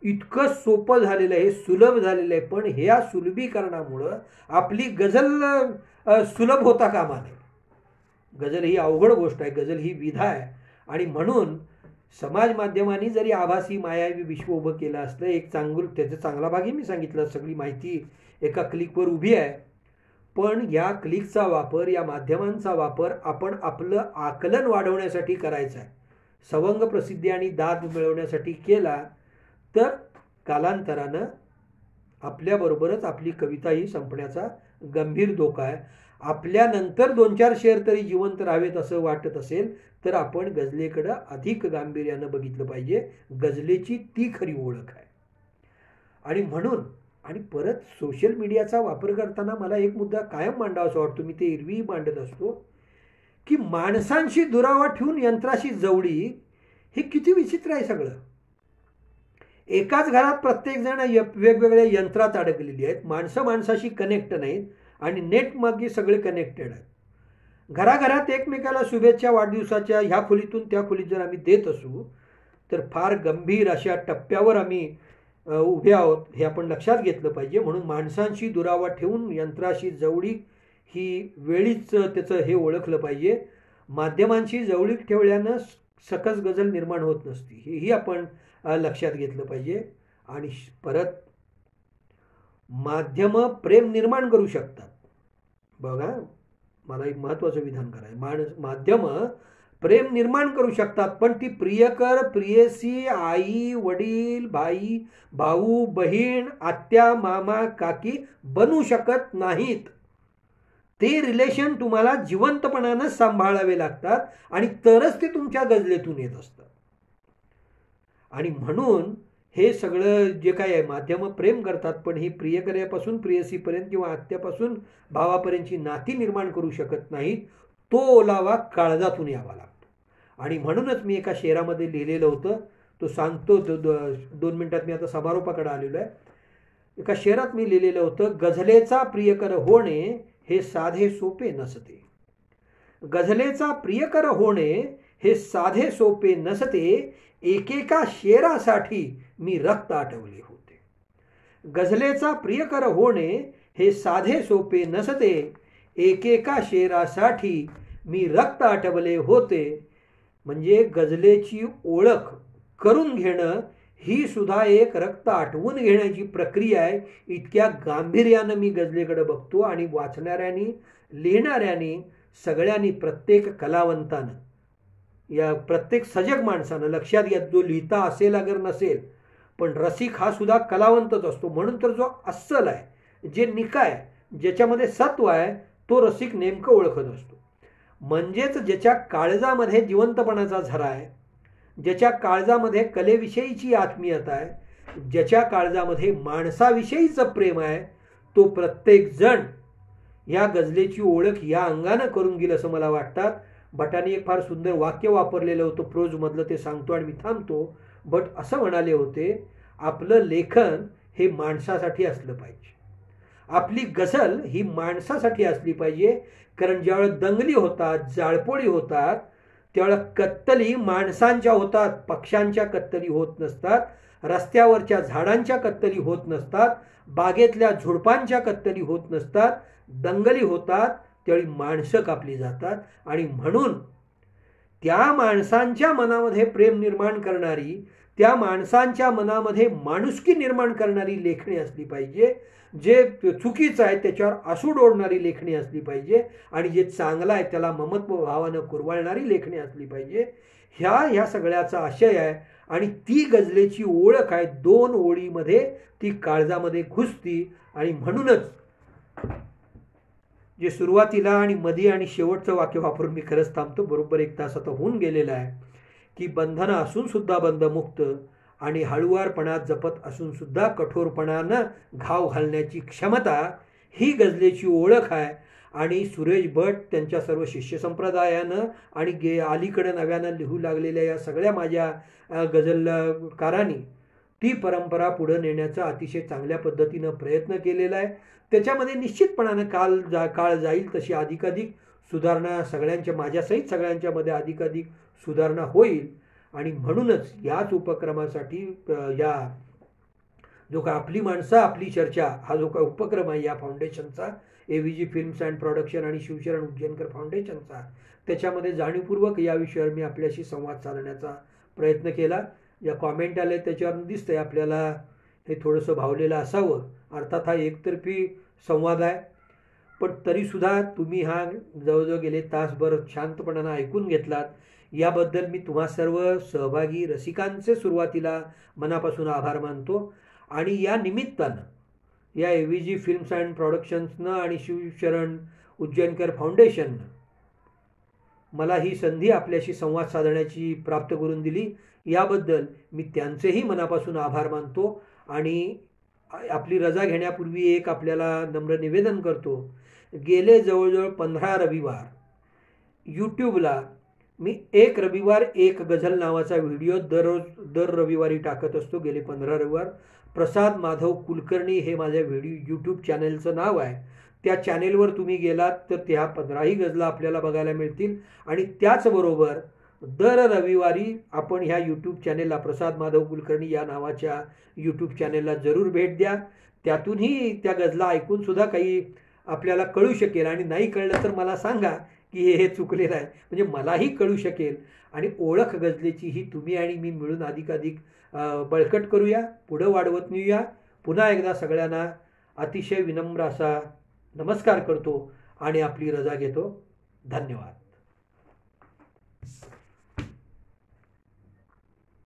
S1: इतकं सोपं झालेलं आहे, सुलभ झालेलं आहे. पण ह्या सुलभीकरणामुळं आपली गझल सुलभ होता कामा नये. गझल ही अवघड गोष्ट आहे, गझल ही विधा आहे. आणि म्हणून समाज माध्यमांनी जरी आभासी मायावी विश्व उभं केलं असलं, एक त्याचा चांगला भागही मी सांगितलं, सगळी माहिती एका क्लिकवर उभी आहे. पण या क्लिकचा वापर, या माध्यमांचा वापर आपण आपलं आकलन वाढवण्यासाठी करायचा आहे. सवंग प्रसिद्धी आणि दाद मिळवण्यासाठी केला तर कालांतरानं आपल्याबरोबरच आपली कविताही संपण्याचा गंभीर धोका आहे. आपल्यानंतर 2-4 शेर तरी जिवंत राहावेत असं वाटत असेल तर आपण गझलेकडं अधिक गांभीर्यानं बघितलं पाहिजे. गझलेची ती खरी ओळख आहे. आणि म्हणून आणि परत सोशल मीडियाचा वापर करताना मला एक मुद्दा कायम मांडावासा वाटतो, मी ते एरवी मांडत असतो, की माणसांशी दुरावा ठेवून यंत्राशी जवळी, हे किती विचित्र आहे सगळं. एकाच घरात प्रत्येकजण वेगवेगळ्या यंत्रात अडकलेली आहेत. माणसं माणसाशी कनेक्ट नाहीत आणि नेट मागे सगळे कनेक्टेड आहेत. घराघरात एकमेकाला शुभेच्छा वाढदिवसाच्या ह्या खोलीतून त्या खोलीत जर आम्ही देत असू तर फार गंभीर अशा टप्प्यावर आम्ही उभे आहोत, हे आपण लक्षात घेतलं पाहिजे. म्हणून माणसांशी दुरावा ठेवून यंत्राशी जवळीक ही वेळीच त्याचं हे ओळखलं पाहिजे. माध्यमांशी जवळीक ठेवल्यानं सकस गझल निर्माण होत नसती, हेही आपण लक्षात घेतलं पाहिजे. आणि परत माध्यमं प्रेम निर्माण करू शकतात. बघा, मला एक महत्त्वाचं विधान करायचं. माध्यमं प्रेम निर्माण करू शकतात, पण ती प्रियकर, प्रियसी, आई, वडील, भाई, भाऊ, बहीण, आत्या, मामा, काकी बनू शकत नाहीत. ते रिलेशन तुम्हाला जिवंतपणानं सांभाळावे लागतात आणि तरच ते तुमच्या गझलेतून येत असतं. आणि म्हणून हे सगळं जे काय आहे, माध्यमं प्रेम करतात, पण ही प्रियकर्यापासून प्रियसीपर्यंत किंवा आत्यापासून भावापर्यंतची नाती निर्माण करू शकत नाहीत. तो ओलावा काळजातून यावा लागतो. आणि म्हणूनच मी एका शेरामध्ये लिहिलेलं होतं, तो सांगतो 2 मिनिटात, मी आता समारोपाकडे आलेलो आहे. एका शेरात मी लिहिलेलं होतं, गझलेचा प्रियकर होणे हे साधे सोपे नसते. गझलेचा प्रियकर होणे हे साधे सोपे नसते. एकेका शेरासाठी मी रक्त आटवले होते. गझलेचा प्रियकर होणे हे साधे सोपे नसते, एकेका शेरासाठी मी रक्त आटवले होते. म्हणजे गझलेची ओळख करून घेणं ही सुद्धा एक रक्त आटवून घेण्याची प्रक्रिया आहे. इतक्या गांभीर्यानं मी गझलेकडे बघतो आणि वाचणाऱ्यांनी, लिहिणाऱ्यांनी, सगळ्यांनी, प्रत्येक कलावंतानं, या प्रत्येक सजग माणसानं लक्षात घ्या, जो लिहिता असेल अगर नसेल, पण रसिक हा सुद्धा कलावंतच असतो. म्हणून तर जो अस्सल आहे, जे निकाय, ज्याच्यामध्ये सत्व आहे, तो रसिक नेमकं ओळखत असतो. म्हणजेच ज्याच्या काळजामध्ये जिवंतपणाचा झरा आहे, ज्याच्या काळजामध्ये कलेविषयीची आत्मीयता आहे, ज्याच्या काळजामध्ये माणसाविषयीचं प्रेम आहे, तो प्रत्येक जण या गझलेची ओळख या अंगानं करून गेलं असं मला वाटतं. भटांनी एक फार सुंदर वाक्य वापरलेलं होतं प्रोजमधलं, ते सांगतो आणि मी थांबतो. भट असं म्हणाले होते, आपलं लेखन हे माणसासाठी असलं पाहिजे, आपली गझल ही माणसासाठी असली पाहिजे. कारण ज्यावेळेला दंगली होतात, जाळपोळी होतात, त्यावेळेला कत्तली माणसांच्या होतात, पक्ष्यांच्या कत्तली होत नसतात, रस्त्यावरच्या झाडांच्या कत्तली होत नसतात, बागेतल्या झुडपांच्या कत्तली होत नसतात. दंगली होतात त्यावेळी माणसं कापली जातात. आणि म्हणून त्या माणसांच्या मनामध्ये प्रेम निर्माण करणारी, त्या माणसांच्या मनामध्ये माणुसकी निर्माण करणारी लेखणी असली पाहिजे. जे चुकीचं आहे त्याच्यावर आसूड ओढणारी लेखणी असली पाहिजे, आणि जे चांगलं आहे त्याला ममत्व भावानं कुरवाळणारी लेखणी असली पाहिजे. ह्या सगळ्याचा आशय आहे. आणि ती गझलेची ओळख आहे, 2 ओळीमध्ये ती काळजामध्ये घुसती. आणि म्हणूनच जे सुरुवातीला आणि मध्ये आणि शेवटचं वाक्य वापरून मी खरंच थांबतो, बरोबर 1 तास आता होऊन गेलेला आहे, की बंधनं असून सुद्धा बंधमुक्त आणि हळुवारपणात जपत असून सुद्धा कठोरपणानं घाव घालण्याची क्षमता ही गझलेची ओळख आहे. आणि सुरेश भट त्यांच्या सर्व शिष्य संप्रदायानं आणि अलीकडे नव्यानं लिहू लागलेल्या या सगळ्या माझ्या गझलकारांनी ती परंपरा पुढे नेण्याचा अतिशय चांगल्या पद्धतीनं प्रयत्न केलेला आहे. त्याच्यामध्ये निश्चितपणानं काळ जाईल तशी अधिकाधिक सुधारणा सगळ्यांच्या, माझ्यासहित सगळ्यांच्यामध्ये अधिकाधिक सुधारणा होईल. आणि म्हणूनच याच उपक्रमासाठी या जो काय आपली माणसं आपली चर्चा हा जो काय उपक्रम आहे या फाउंडेशनचा, AVG फिल्म्स अँड प्रोडक्शन आणि शिवशरण उज्जैनकर फाउंडेशनचा, त्याच्यामध्ये जाणीवपूर्वक या विषयावर मी आपल्याशी संवाद साधण्याचा प्रयत्न केला. ज्या कॉमेंट आले त्याच्यावर दिसतंय आपल्याला हे थोडंसं भावलेलं असावं. अर्थात हा एकतर्फी संवाद आहे, पण तरीसुद्धा तुम्ही हा जवळजवळ गेले तासभर शांतपणानं ऐकून घेतलात, याबद्दल मी तुम्हा सर्व सहभागी रसिकांचे सुरुवातीला मनापासून आभार मानतो. आणि या निमित्तानं या AVG फिल्म्स अँड प्रोडक्शन्सनं आणि शिवशरण उज्जैनकर फाउंडेशननं मला ही संधी आपल्याशी संवाद साधण्याची प्राप्त करून दिली, याबद्दल मी त्यांचेही मनापासून आभार मानतो. आणि आपली रजा घेण्यापूर्वी एक आपल्याला नम्र निवेदन करतो. गेले जवळजवळ 15 रविवार यूट्यूबला मी 1 रविवार 1 गझल नावाचा व्हिडिओ दर रविवारी टाकत असतो. गेले 15 रविवार प्रसाद माधव कुलकर्णी हे माझ्या यूट्यूब चॅनेलचं नाव आहे. त्या चॅनेलवर तुम्ही गेलात तर त्या 15ही गझला आपल्याला बघायला मिळतील. आणि त्याचबरोबर दर रविवारी आपण ह्या यूट्यूब चॅनेलला, प्रसाद माधव कुलकर्णी या नावाच्या यूट्यूब चॅनेलला जरूर भेट द्या. त्यातूनही त्या गझला ऐकून सुद्धा काही आपल्याला कळू शकेल. आणि नाही कळलं तर मला सांगा की हे चुकलेलं आहे, म्हणजे मलाही कळू शकेल. आणि ओळख गझलेची ही तुम्ही आणि मी मिळून अधिकाधिक बळकट करूया, पुढं वाढवत नेऊया. पुन्हा एकदा सगळ्यांना अतिशय विनम्र असा नमस्कार करतो आणि आपली रजा घेतो. धन्यवाद.